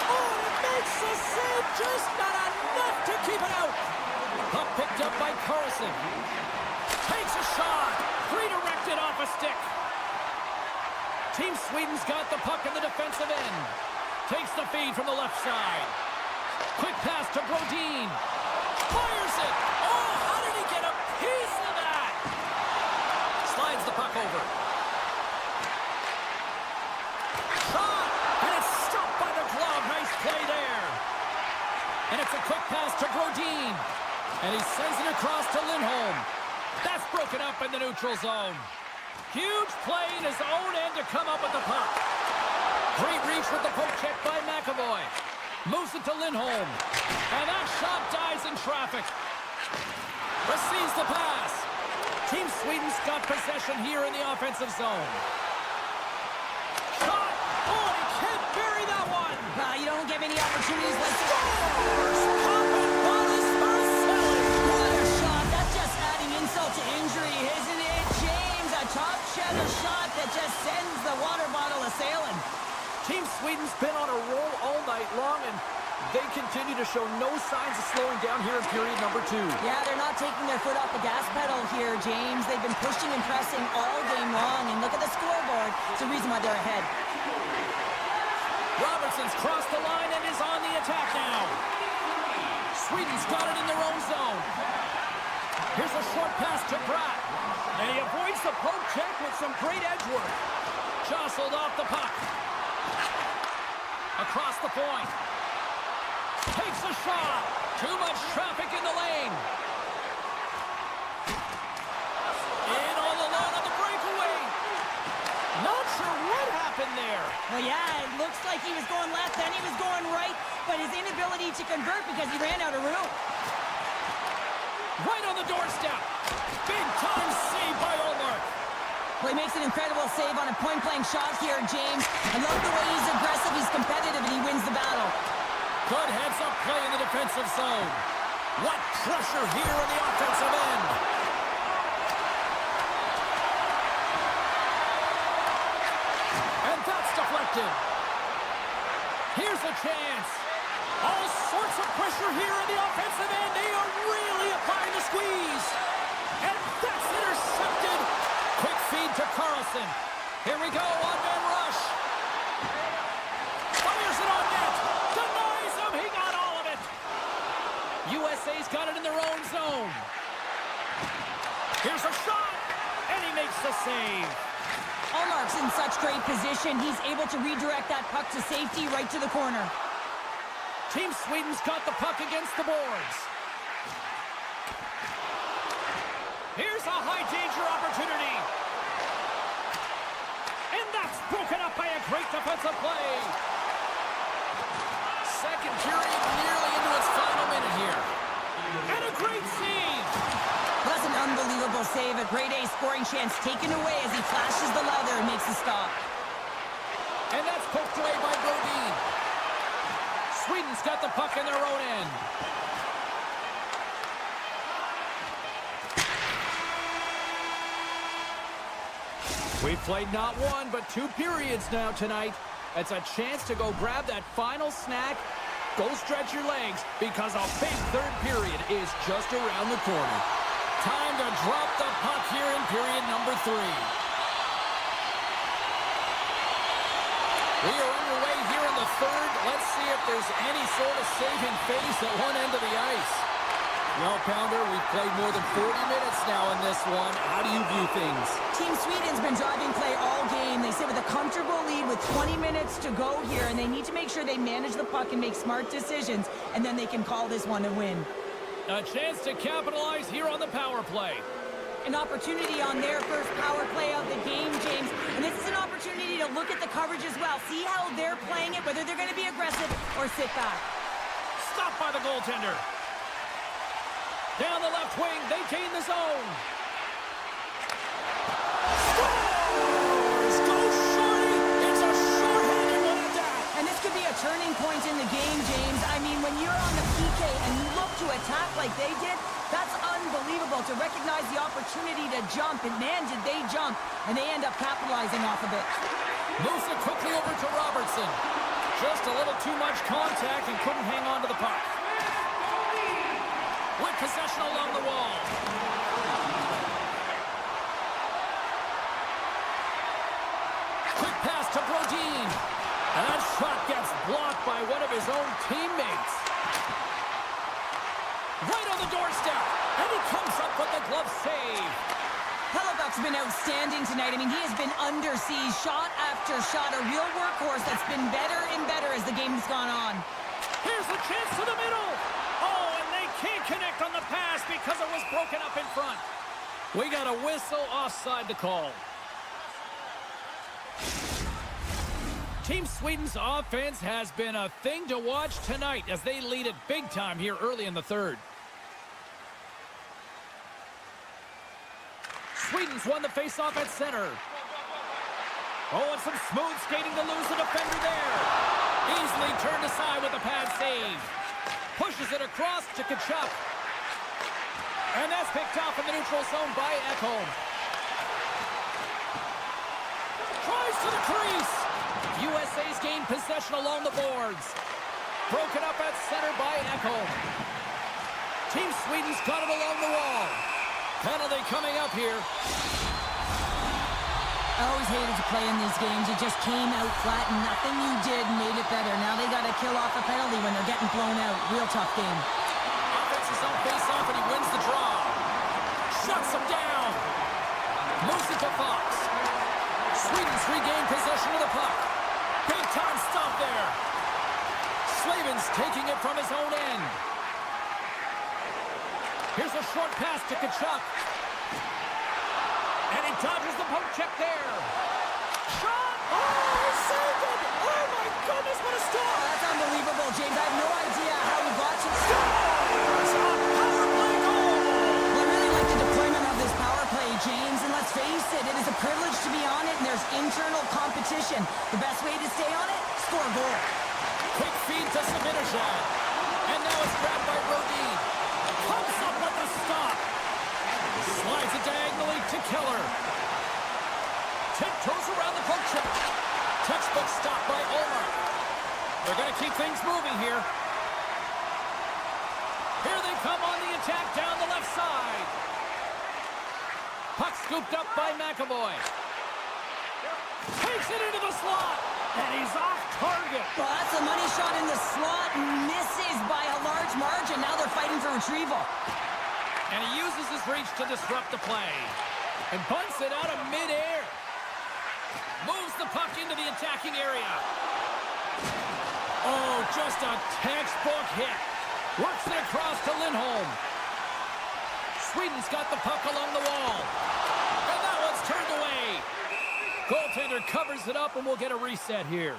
Oh, it makes the save, just not enough to keep it out. Puck picked up by Krysin. Takes a shot. Redirected off a stick. Team Sweden's got the puck in the defensive end. Takes the feed from the left side. Quick pass to Brodin. Fires it. Oh, how did he get a piece of that? Slides the puck over. Shot. And it's stopped by the glove. Nice play there. And it's a quick pass to Brodin. And he sends it across to Lindholm. That's broken up in the neutral zone. Huge play in his own end to come up with the puck. Great reach with the poke check by McAvoy. Moves it to Lindholm. And that shot dies in traffic. Receives the pass. Team Sweden's got possession here in the offensive zone. Shot. Oh, he can't bury that one. You don't give any opportunities like this. What a shot. That's just adding insult to injury, isn't it, James? A top cheddar shot that just sends the water bottle a-sailing. Team Sweden's been on a roll all night long, and they continue to show no signs of slowing down here in period number 2. Yeah, they're not taking their foot off the gas pedal here, James. They've been pushing and pressing all game long, and look at the scoreboard. It's the reason why they're ahead. Robertson's crossed the line and is on the attack now. Sweden's got it in their own zone. Here's a short pass to Pratt. And he avoids the poke check with some great edge work. Jostled off the puck. Across the point. Takes a shot. Too much traffic in the lane. In all alone on the breakaway. Not sure what happened there. Well, yeah, it looks like he was going left, then he was going right, but his inability to convert because he ran out of room. Right on the doorstep. Big time save by Omar. Well, he makes an incredible save on a point-blank shot here, James. I love the way he's aggressive, he's competitive, and he wins the battle. Good heads-up play in the defensive zone. What pressure here in the offensive end. And that's deflected. Here's a chance. All sorts of pressure here in the offensive end. They are really applying the squeeze. And that's intercepted. Quick feed to Karlsson. Here we go, one-man rush. Fires it on net. Denies him. He got all of it. USA's got it in their own zone. Here's a shot. And he makes the save. Allmark's in such great position. He's able to redirect that puck to safety right to the corner. Team Sweden's got the puck against the boards. Here's a high-danger opportunity. And that's broken up by a great defensive play. Second period nearly into its final minute here. And a great save. That's an unbelievable save. A grade A scoring chance taken away as he flashes the leather and makes the stop. And that's poked away by Brodin. Sweden's got the puck in their own end. We've played not one, but 2 periods now tonight. It's a chance to go grab that final snack. Go stretch your legs, because a big third period is just around the corner. Time to drop the puck here in period number 3. We are underway here in the third. Let's see if there's any sort of saving face at one end of the ice. Well, Pounder, we've played more than 40 minutes now in this one. How do you view things? Team Sweden's been driving play all game. They sit with a comfortable lead with 20 minutes to go here, and they need to make sure they manage the puck and make smart decisions, and then they can call this one a win. A chance to capitalize here on the power play. An opportunity on their first power play of the game, James. And this is an opportunity to look at the coverage as well. See how they're playing it, whether they're going to be aggressive or sit back. Stopped by the goaltender. Down the left wing, they gain the zone. Scores! Go shorty! It's a short-handed one at that! And this could be a turning point in the game, James. I mean, when you're on the PK and you look to attack like they did, that's unbelievable to recognize the opportunity to jump. And man, did they jump. And they end up capitalizing off of it. Moves it quickly over to Robertson. Just a little too much contact and couldn't hang on to the puck. With possession along the wall. Quick pass to Brodin. And that shot gets blocked by one of his own teammates. Right on the doorstep. And he comes up with the glove save. Hellebuck's been outstanding tonight. I mean, he has been under siege, shot after shot. A real workhorse that's been better and better as the game's gone on. Here's the chance to the middle. Oh, and they can't connect on the pass because it was broken up in front. We got a whistle offside to call. Team Sweden's offense has been a thing to watch tonight as they lead it big time here early in the third. Sweden's won the faceoff at center. Oh, and some smooth skating to lose the defender there. Easily turned aside with a pad save. Pushes it across to Kachuk. And that's picked off in the neutral zone by Ekholm. Tries to the crease. USA's gained possession along the boards. Broken up at center by Ekholm. Team Sweden's got it along the wall. Penalty coming up here. I always hated to play in these games. It just came out flat, and nothing you did made it better. Now they got to kill off a penalty when they're getting blown out. Real tough game. Offense is on face-off, and he wins the draw. Shuts him down. Moves it to Fox. Sweden's regained possession of the puck. Big time stop there. Slavin's taking it from his own end. Here's a short pass to Kachuk. And he dodges the poke check there. Shot! Oh, he saved it! Oh, my goodness, what a stop! That's unbelievable, James. I have no idea how he got to the Scores! A power play goal! Well, I really like the deployment of this power play, James. And let's face it, it is a privilege to be on it, and there's internal competition. The best way to stay on it, score a goal. Quick feed to Sabinajad. And now it's grabbed by Brodin. Comes up with the stop. Slides it diagonally to Keller. Tiptoes around the poke check. Textbook stop by Ulmer. They're going to keep things moving here. Here they come on the attack down the left side. Puck scooped up by McAvoy. Takes it into the slot. And he's off target. Well, that's a money shot in the slot. Misses by a large margin. Now they're fighting for retrieval. And he uses his reach to disrupt the play. And bunts it out of midair. Moves the puck into the attacking area. Oh, Just a textbook hit. Works it across to Lindholm. Sweden's got the puck along the wall. And that one's turned away. Goaltender covers it up, and we'll get a reset here.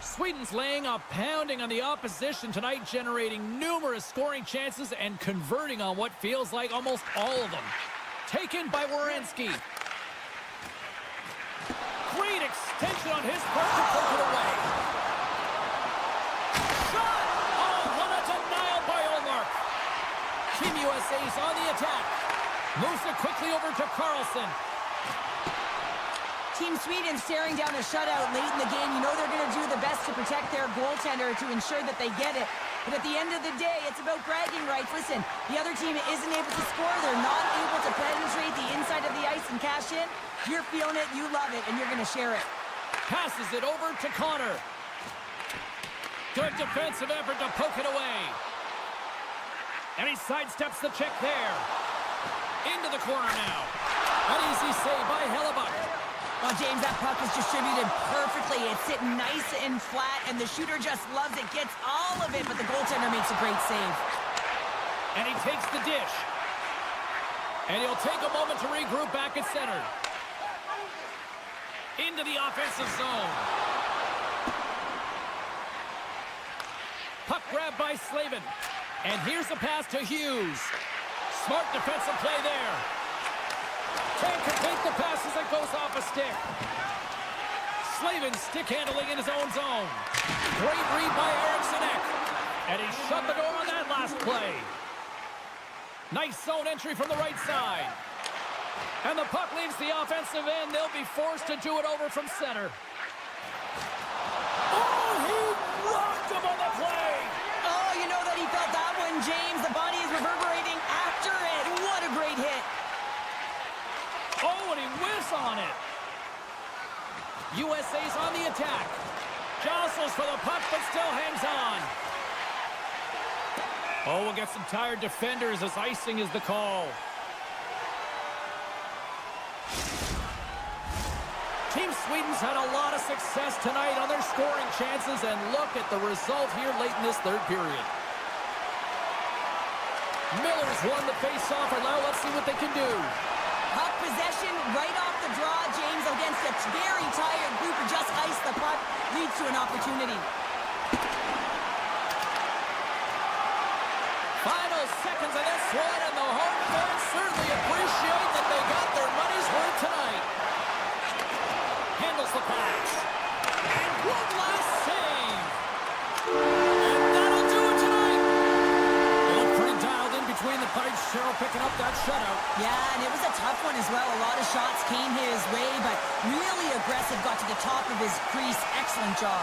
Sweden's laying a pounding on the opposition tonight, generating numerous scoring chances and converting on what feels like almost all of them. Taken by Werenski. Great extension on his part to poke it away. Shot! Oh, what a denial by Olmark. Team USA's on the attack. Moves it quickly over to Carlson. Team Sweden staring down a shutout late in the game. You know they're going to do the best to protect their goaltender to ensure that they get it. But at the end of the day, it's about bragging rights. Listen, the other team isn't able to score. They're not able to penetrate the inside of the ice and cash in. You're feeling it, you love it, and you're going to share it. Passes it over to Connor. Good defensive effort to poke it away. And he sidesteps the check there. Into the corner now. An easy save by Hellebuck. Well, James, that puck is distributed perfectly. It's sitting nice and flat, and the shooter just loves it, gets all of it, but the goaltender makes a great save. And he takes the dish. And he'll take a moment to regroup back at center. Into the offensive zone. Puck grab by Slavin. And here's the pass to Hughes. Smart defensive play there. Can't complete the pass as it goes off a stick. Slavin stick handling in his own zone. Great read by Eriksson. And he shut the door on that last play. Nice zone entry from the right side. And the puck leaves the offensive end. They'll be forced to do it over from center. Oh, he rocked him on the play. Oh, you know that he felt that one, James. The body is reverberating after it. What a great hit. Oh, and he whiffs on it. USA's on the attack. Jostles for the puck, but still hangs on. Oh, we'll get some tired defenders as icing is the call. Team Sweden's had a lot of success tonight on their scoring chances, and look at the result here late in this third period. Miller's won the face-off, and now let's see what they can do. Puck possession right off the draw, James, against a very tired group who just iced the puck, leads to an opportunity. Final seconds of this one, and the home fans certainly appreciate that they got their money's worth tonight. Handles the pass. And one last save. And that'll do it tonight. They look pretty dialed in between the pipes. Cheryl picking up that shutout. Yeah, and it was a tough one as well. A lot of shots came his way, but really aggressive, got to the top of his crease. Excellent job.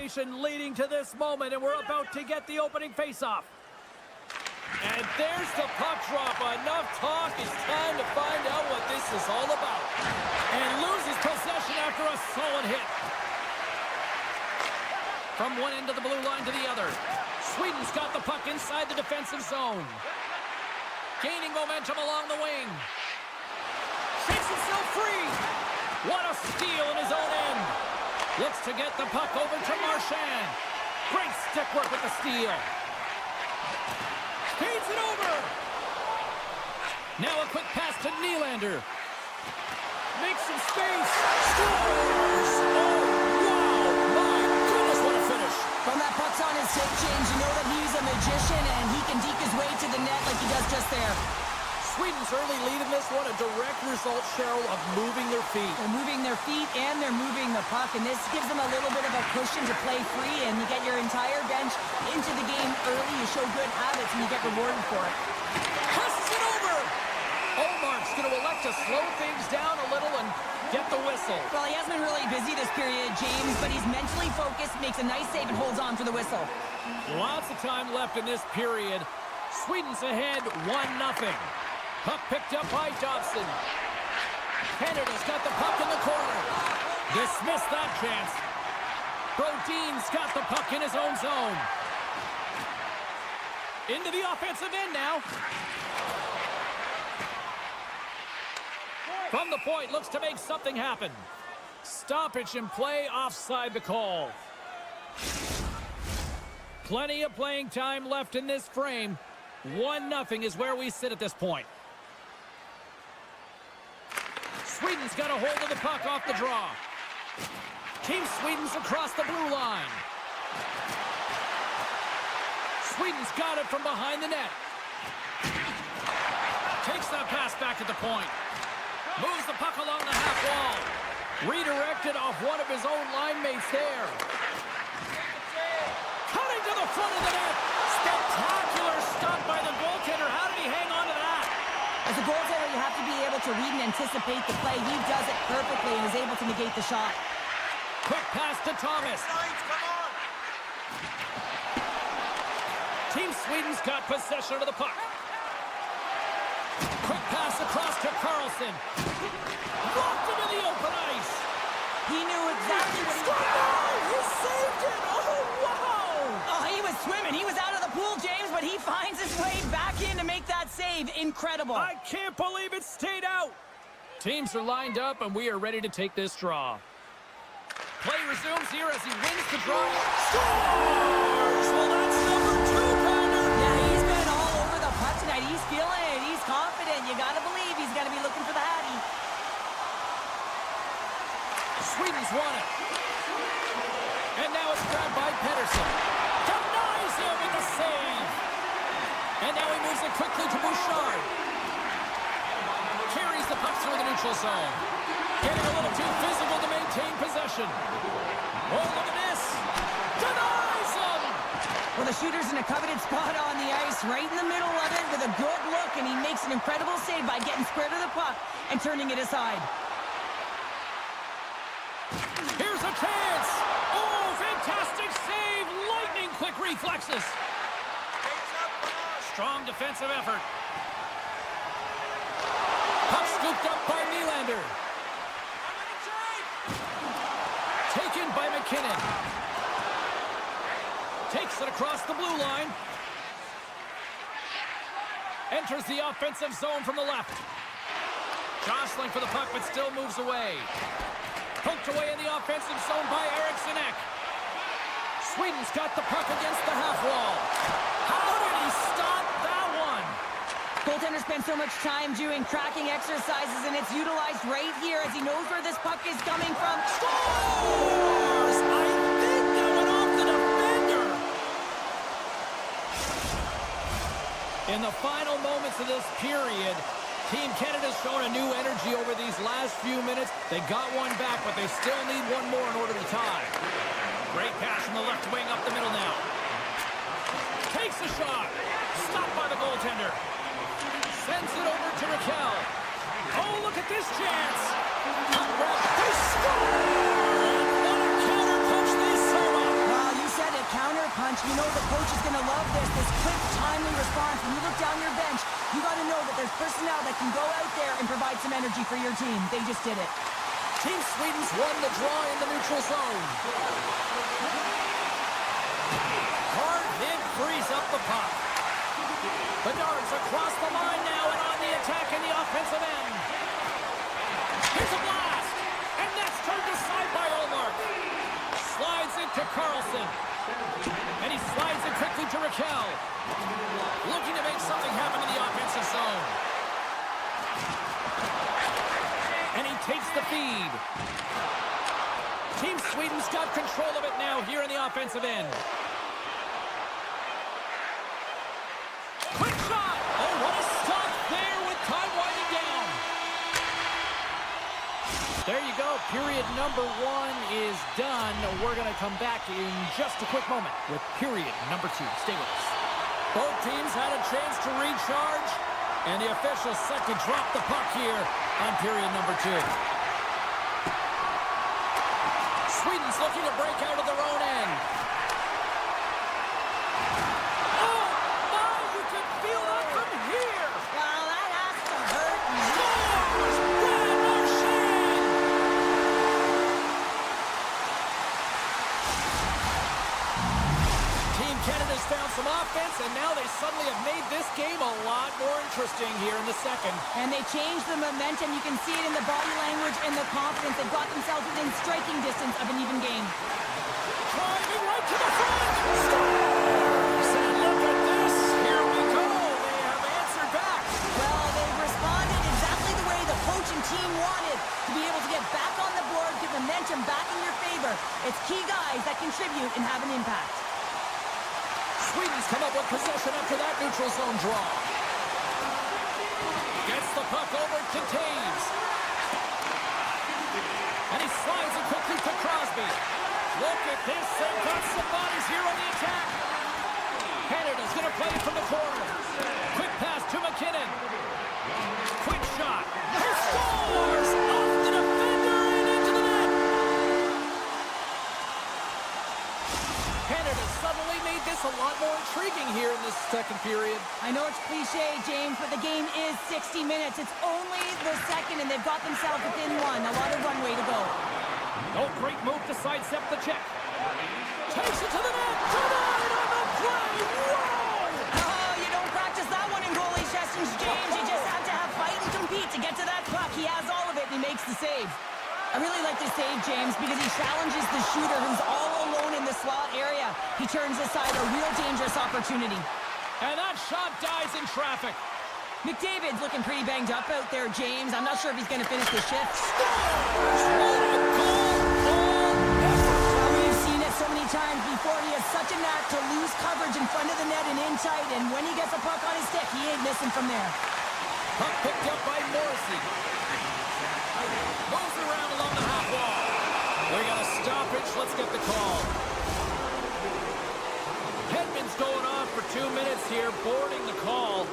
situation leading to this moment, and we're about to get the opening faceoff. And there's the puck drop. Enough talk. It's time to find out what this is all about. And loses possession after a solid hit. From one end of the blue line to the other. Sweden's got the puck inside the defensive zone. Gaining momentum along the wing. Shakes himself free. What a steal in his own end. Looks to get the puck over to Marchand. Great stick work with the steal. Feeds it over. Now a quick pass to Nylander. Makes some space. Scores! Oh, wow! My goodness, what a finish. From that puck's on his hip change, you know that he's a magician and he can deke his way to the net like he does just there. Sweden's early lead in this one, a direct result, Cheryl, of moving their feet. They're moving their feet and they're moving the puck, and this gives them a little bit of a cushion to play free, and you get your entire bench into the game early. You show good habits and you get rewarded for it. Passes it over! Omar's going to elect to slow things down a little and get the whistle. Well, he hasn't been really busy this period, James, but he's mentally focused, makes a nice save, and holds on for the whistle. Lots of time left in this period. Sweden's ahead 1-0. Puck picked up by Dobson. Canada's got the puck in the corner. Dismissed that chance. Brodin's got the puck in his own zone. Into the offensive end now. From the point, looks to make something happen. Stoppage in play, offside the call. Plenty of playing time left in this frame. 1-0 is where we sit at this point. Sweden's got a hold of the puck off the draw. Team Sweden's across the blue line. Sweden's got it from behind the net. Takes that pass back at the point. Moves the puck along the half wall. Redirected off one of his own line mates there. Cutting to the front of the net. Spectacular stop by the goaltender. How did he hang on to that? As a goaltender, you have to be able to read and anticipate the play. He does it perfectly and is able to negate the shot. Quick pass to Thomas. Lines, come on! Team Sweden's got possession of the puck. Quick pass across to Carlson. Walked into the open ice. He knew exactly what he was doing. Oh, he saved it! Oh, wow! Oh, he was swimming. He was out of the pool, James, but he finds his way back in to make that save. Incredible. I can't believe it stayed out. Teams are lined up, and we are ready to take this draw. Play resumes here as he wins the draw. Scores! Well, that's number 2, Pounder. Yeah, he's been all over the puck tonight. He's feeling it. He's confident. You got to believe he's going to be looking for the Hattie. Sweden's won it. And now it's grabbed by Pettersson. Denies him with the save. And now he moves it quickly to Bouchard. Carries the puck through the neutral zone. Getting a little too physical to maintain possession. Oh, look at this. Denies him. Well, the shooter's in a coveted spot on the ice, right in the middle of it with a good look, and he makes an incredible save by getting square to the puck and turning it aside. Here's a chance. Oh, fantastic save. Lightning quick reflexes. Strong defensive effort. Puck scooped up by Nylander. Taken by McKinnon. Takes it across the blue line. Enters the offensive zone from the left. Jostling for the puck, but still moves away. Poked away in the offensive zone by Eriksson Ek. Sweden's got the puck against the half wall. How did he stop that one? Goaltender spends so much time doing tracking exercises, and it's utilized right here as he knows where this puck is coming from. Scores! I think that went off the defender. In the final moments of this period, Team Canada's shown a new energy over these last few minutes. They got one back, but they still need one more in order to tie. Great pass from the left wing up the middle now. Takes a shot. Stopped by the goaltender. Sends it over to Raquel. Oh, look at this chance. They score! What a counter punch they serve up. when you look down your bench, you got to know that there's personnel that can go out there and provide some energy for your team. They just did it. Team Sweden's won the draw in the neutral zone. Hard hit frees up the puck. Bedard's across the line now and on the attack in the offensive end. Here's a blast, and that's turned aside by Olmark. Slides it to Carlson, and he slides it quickly to Raquel. Looking to make something happen in the offensive zone. And he takes the feed. Team Sweden's got control of it now here in the offensive end. Quick shot! Oh, what a stop there with time winding down. There you go. Period number 1 is done. We're going to come back in just a quick moment with period number 2. Stay with us. Both teams had a chance to recharge, and the officials set to drop the puck here on period number 2. Sweden's looking to break out of their own end. Oh, my, you can feel that from here. Well, that has to hurt. Scores! Brad Marchand! Team Canada's found some offense, and now they suddenly have made this game a lot more interesting here in the second. And they changed the momentum. You can see it in the body language and the confidence. They've got themselves within striking distance of an even game. Driving right to the front. Scores! And look at this. Here we go. They have answered back. Well, they've responded exactly the way the coach and team wanted, to be able to get back on the board, get momentum back in your favor. It's key guys that contribute and have an impact. Sweden's come up with possession after that neutral zone draw. Gets the puck over to Taves. And he slides it quickly to Crosby. Look at this. They've got some bodies here on the attack. Canada's going to play it from the corner. Quick pass to McKinnon. Quick shot. He scores! Off the defender and into the net. Canada suddenly made this a lot more intriguing here in this second period. I know it's cliche, James, but the game is 60 minutes. It's only the second, and they've got themselves within one. A lot of runway to go. Oh, great move to sidestep the check. Takes it to the net. Denied on the play. Whoa! Oh, you don't practice that one in goalie sessions, James. You just have to have fight and compete to get to that puck. He has all of it, and he makes the save. I really like this save, James, because he challenges the shooter who's all alone in the slot area. He turns aside a real dangerous opportunity. And that shot dies in traffic. McDavid's looking pretty banged up out there, James. I'm not sure if he's going to finish the shift. Well, we've seen it so many times before. He has such a knack to lose coverage in front of the net and in tight, and when he gets a puck on his stick, he ain't missing from there. Puck picked up by Morrissey. Moves around along the half wall. We got a stoppage. Let's get the call. Hedman's going on for 2 minutes here, boarding the call.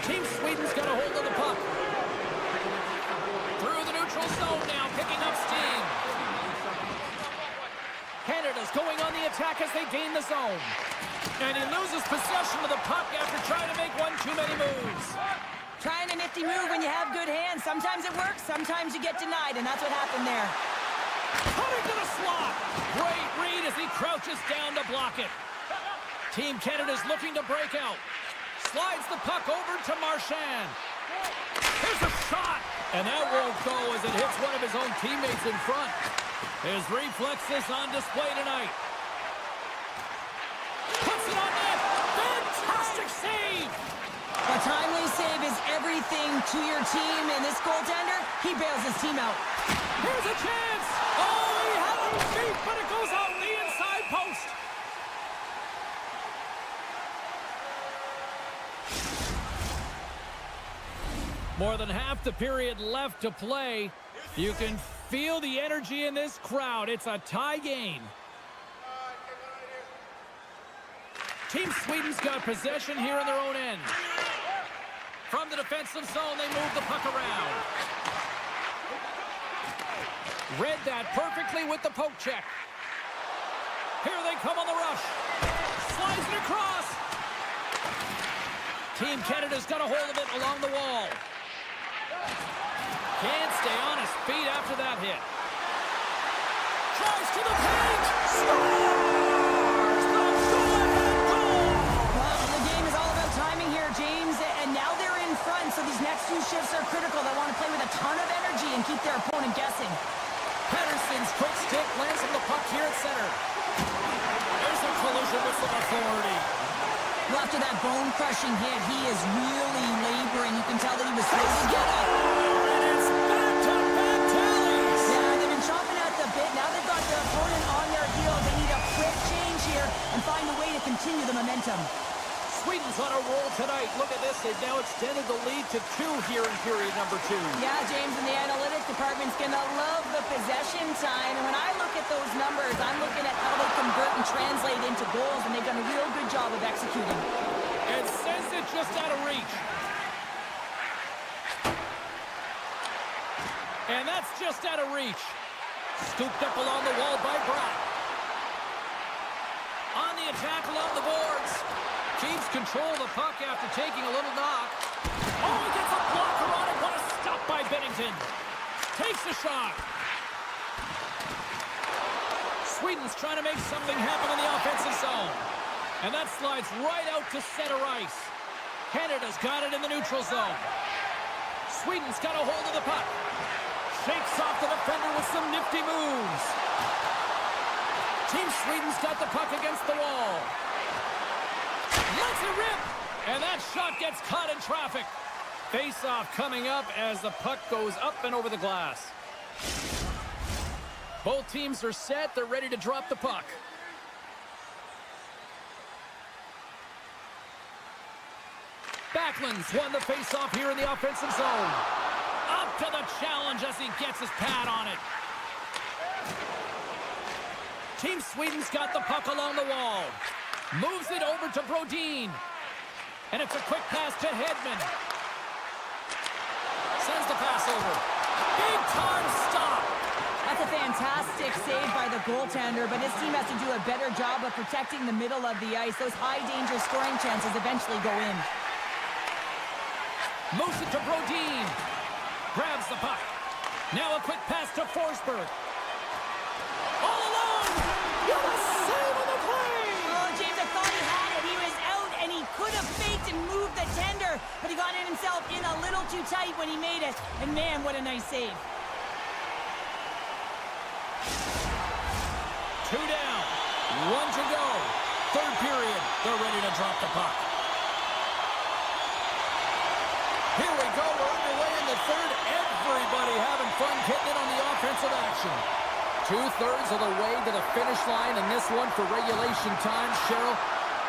Team Sweden's got a hold of the puck. Through the neutral zone now, picking up steam. Canada's going on the attack as they gain the zone. And he loses possession of the puck after trying to make one too many moves. Trying a nifty move when you have good hands. Sometimes it works, sometimes you get denied, and that's what happened there. Cutting to the slot. Great read as he crouches down to block it. Team Canada's looking to break out. Slides the puck over to Marchand. Here's a shot. And that won't go as it hits one of his own teammates in front. His reflexes on display tonight. Puts it on net. Fantastic save. A timely save is everything to your team, and this goaltender, he bails his team out. Here's a chance. Oh, he had it deep, but it goes out the inside post. More than half the period left to play. You can feel the energy in this crowd. It's a tie game. Team Sweden's got possession here in their own end. From the defensive zone, they move the puck around. Read that perfectly with the poke check. Here they come on the rush. Slides it across. Team Canada's got a hold of it along the wall. Can't stay on his feet after that hit. Tries to the paint. Scores! The go-ahead goal! Well, the game is all about timing here, James, and now they're in front, so these next few shifts are critical. They want to play with a ton of energy and keep their opponent guessing. Pedersen's quick stick lands on the puck here at center. There's a collision with some authority. Well, after that bone-crushing hit, he is really laboring. You can tell that he was slow to get up. And it's back-to-back tallies. Yeah, they've been chomping at the bit. Now they've got their opponent on their heels. They need a quick change here and find a way to continue the momentum. Sweden's on a roll tonight. Look at this. They've now extended the lead to 2 here in period number 2. Yeah, James, and the analytics department's going to love the possession time. And when I look at those numbers, I'm looking at how they convert and translate into goals, and they've done a real good job of executing. And sends it just out of reach. And that's just out of reach. Scooped up along the wall by Brock. On the attack along the boards. Keeps control of the puck after taking a little knock. Oh, he gets a blocker on it. What a stop by Bennington. Takes the shot. Sweden's trying to make something happen in the offensive zone. And that slides right out to center ice. Canada's got it in the neutral zone. Sweden's got a hold of the puck. Shakes off the defender with some nifty moves. Team Sweden's got the puck against the wall. Lets it rip. And that shot gets caught in traffic. Face-off coming up as the puck goes up and over the glass. Both teams are set. They're ready to drop the puck. Backlund's won the face-off here in the offensive zone. Up to the challenge as he gets his pad on it. Team Sweden's got the puck along the wall. Moves it over to Brodin. And it's a quick pass to Hedman. Sends the pass over. Big time stop. That's a fantastic save by the goaltender, but his team has to do a better job of protecting the middle of the ice. Those high-danger scoring chances eventually go in. Moves it to Brodin. Grabs the puck. Now a quick pass to Forsberg. All alone. What a save on the play. Oh, James, I thought he had it. He was out, and he could have faked and moved the tender, but he got in himself in a little too tight when he made it. And, man, what a nice save. 2 down. 1 to go. Third period. They're ready to drop the puck. Here we go. We're underway in the third. Everybody having fun getting in on the offensive action. 2/3 of the way to the finish line in this one for regulation time. Cheryl,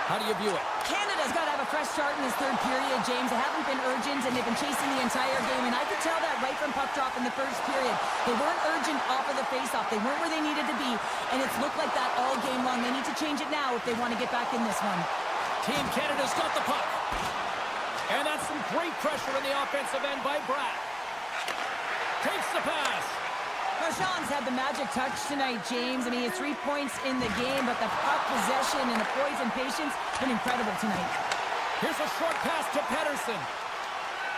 how do you view it? Canada's got to have a fresh start in this third period, James. They haven't been urgent, and they've been chasing the entire game, and I could tell that right from puck drop in the first period. They weren't urgent off of the faceoff. They weren't where they needed to be, and it's looked like that all game long. They need to change it now if they want to get back in this one. Team Canada's got the puck. And that's some great pressure in the offensive end by Bratt. Takes the pass. Marchand's had the magic touch tonight, James. I mean, it's 3 points in the game, but the puck possession and the poise and patience have been incredible tonight. Here's a short pass to Pedersen.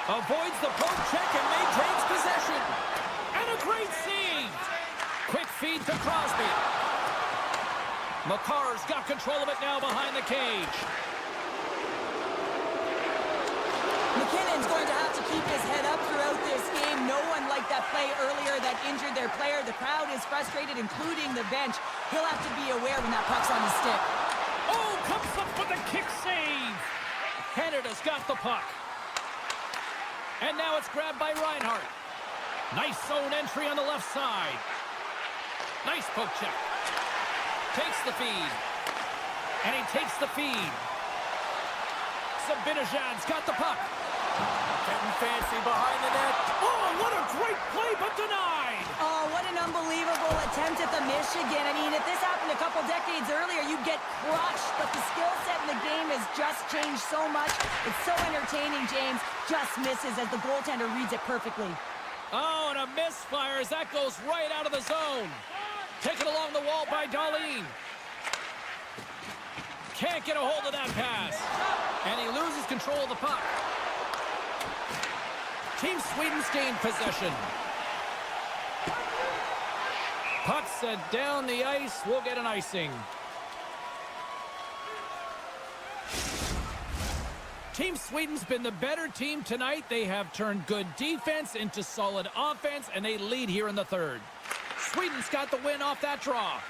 Avoids the poke check and maintains possession. And a great save. Quick feed to Crosby. McCarr's got control of it now behind the cage. McKinnon's going to have to keep his head up throughout this game. No one liked that play earlier that injured their player. The crowd is frustrated, including the bench. He'll have to be aware when that puck's on his stick. Oh, comes up with a kick save. Canada's got the puck. And now it's grabbed by Reinhart. Nice zone entry on the left side. Nice poke check. Takes the feed. And he takes the feed. Sabinajad's got the puck. Getting fancy behind the net. Oh, what a great play, but denied. Oh, what an unbelievable attempt at the Michigan. I mean, if this happened a couple decades earlier, you'd get crushed. But the skill set in the game has just changed so much. It's so entertaining, James. Just misses as the goaltender reads it perfectly. Oh, and a misfire as that goes right out of the zone. Taken along the wall by Darlene. Can't get a hold of that pass. And he loses control of the puck. Team Sweden's gained possession. Puck sent down the ice. We'll get an icing. Team Sweden's been the better team tonight. They have turned good defense into solid offense, and they lead here in the third. Sweden's got the win off that draw.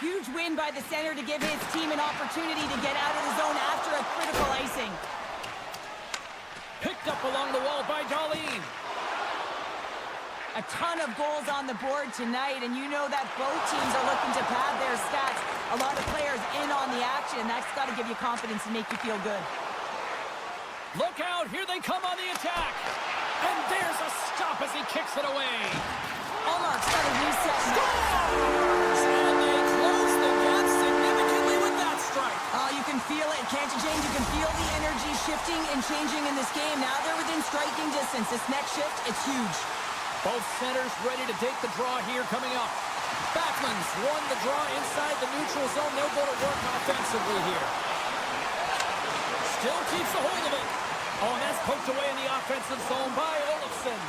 Huge win by the center to give his team an opportunity to get out of the zone after a critical icing. Picked up along the wall by Darlene. A ton of goals on the board tonight, and you know that both teams are looking to pad their stats. A lot of players in on the action. That's got to give you confidence and make you feel good. Look out, here they come on the attack. And there's a stop as he kicks it away. Allmark's got a reset. Scores! And they close the gap significantly with that strike. You can feel it, can't you, James? You can feel the energy shifting and changing in this game. Now they're within striking distance. This next shift, it's huge. Both centers ready to take the draw here coming up. Backlund's won the draw inside the neutral zone. They'll go to work offensively here. Still keeps a hold of it. Oh, and that's poked away in the offensive zone by Olofsson.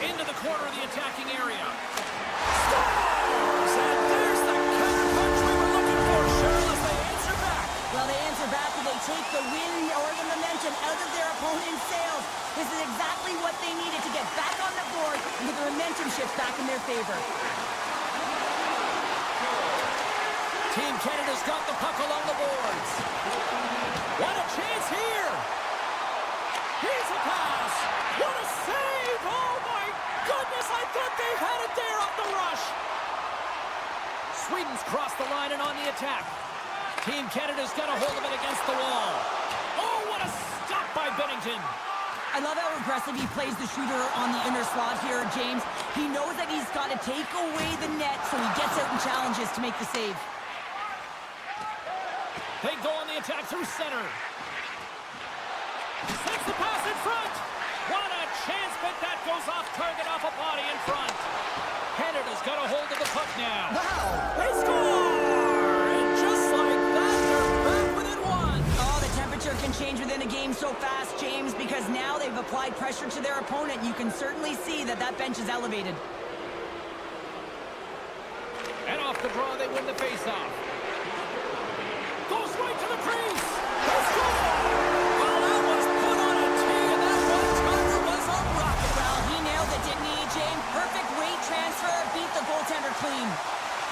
Into the corner of the attacking area. Scores! And there's the counter punch we were looking for, Cheryl, as they answer back. Well, they answer back and they take the wind or the momentum out of their opponent's sails. This is exactly what they needed to get back on the board and get the momentum shift back in their favor. Team Canada's got the puck along the boards. What a chance here! Here's a pass! What a save! Oh my goodness, I thought they had it there off the rush! Sweden's crossed the line and on the attack. Team Canada's got a hold of it against the wall. Oh, what a stop by Bennington! I love how aggressive he plays the shooter on the inner slot here, James. He knows that he's got to take away the net, so he gets out and challenges to make the save. They go on the attack through center. Sends the pass in front. What a chance, but that goes off target off a body in front. Canada's got a hold of the puck now. Wow! They score! And just like that, they're back within one. Oh, the temperature can change within a game so fast, James, because now they've applied pressure to their opponent. You can certainly see that that bench is elevated. And off the draw, they win the faceoff. Goes right to the crease. They score! Well, that was put on a tee, and that one-timer was a rocket. Well, he nailed it, didn't he, James? Perfect weight transfer, beat the goaltender clean.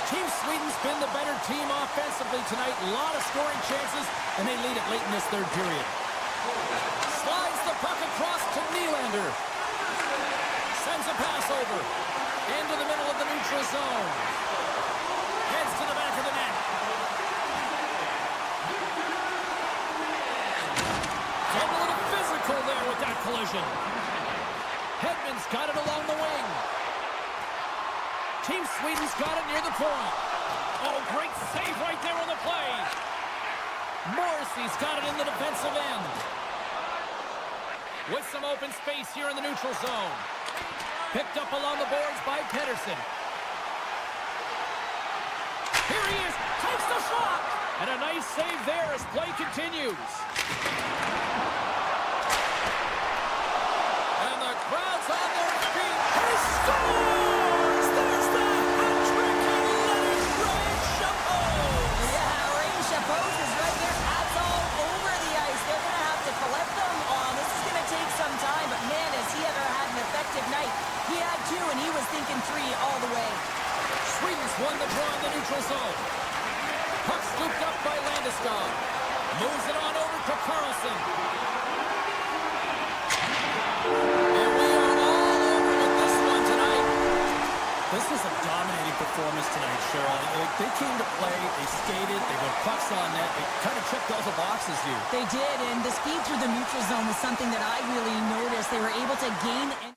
Team Sweden's been the better team offensively tonight. A lot of scoring chances, and they lead it late in this third period. Slides the puck across to Nylander. Sends a pass over. Into the middle of the neutral zone. Heads to the back of the net. Getting a little physical there with that collision. Hedman's got it along the wing. Team Sweden's got it near the point. Oh, great save right there on the play. Morrissey's got it in the defensive end. With some open space here in the neutral zone. Picked up along the boards by Pettersson. Here he is, takes the shot. And a nice save there as play continues. And the crowd's on their feet. He scores! There's the hat trick and let it rain Chapeau! Yeah, Rain Chapeau is right there. Hats all over the ice. They're going to have to collect them. This is going to take some time, but man, has he ever had an effective night. He had two, and he was thinking three all the way. Sweden's won the draw in the neutral zone. Puck scooped up by Landeskog. Moves it on over to Karlsson. And we are all over with this one tonight. This was a dominating performance tonight, Cheryl. They came to play, they skated, they got pucks on net, they kind of checked all the boxes here. They did, and the speed through the neutral zone was something that I really noticed. They were able to gain...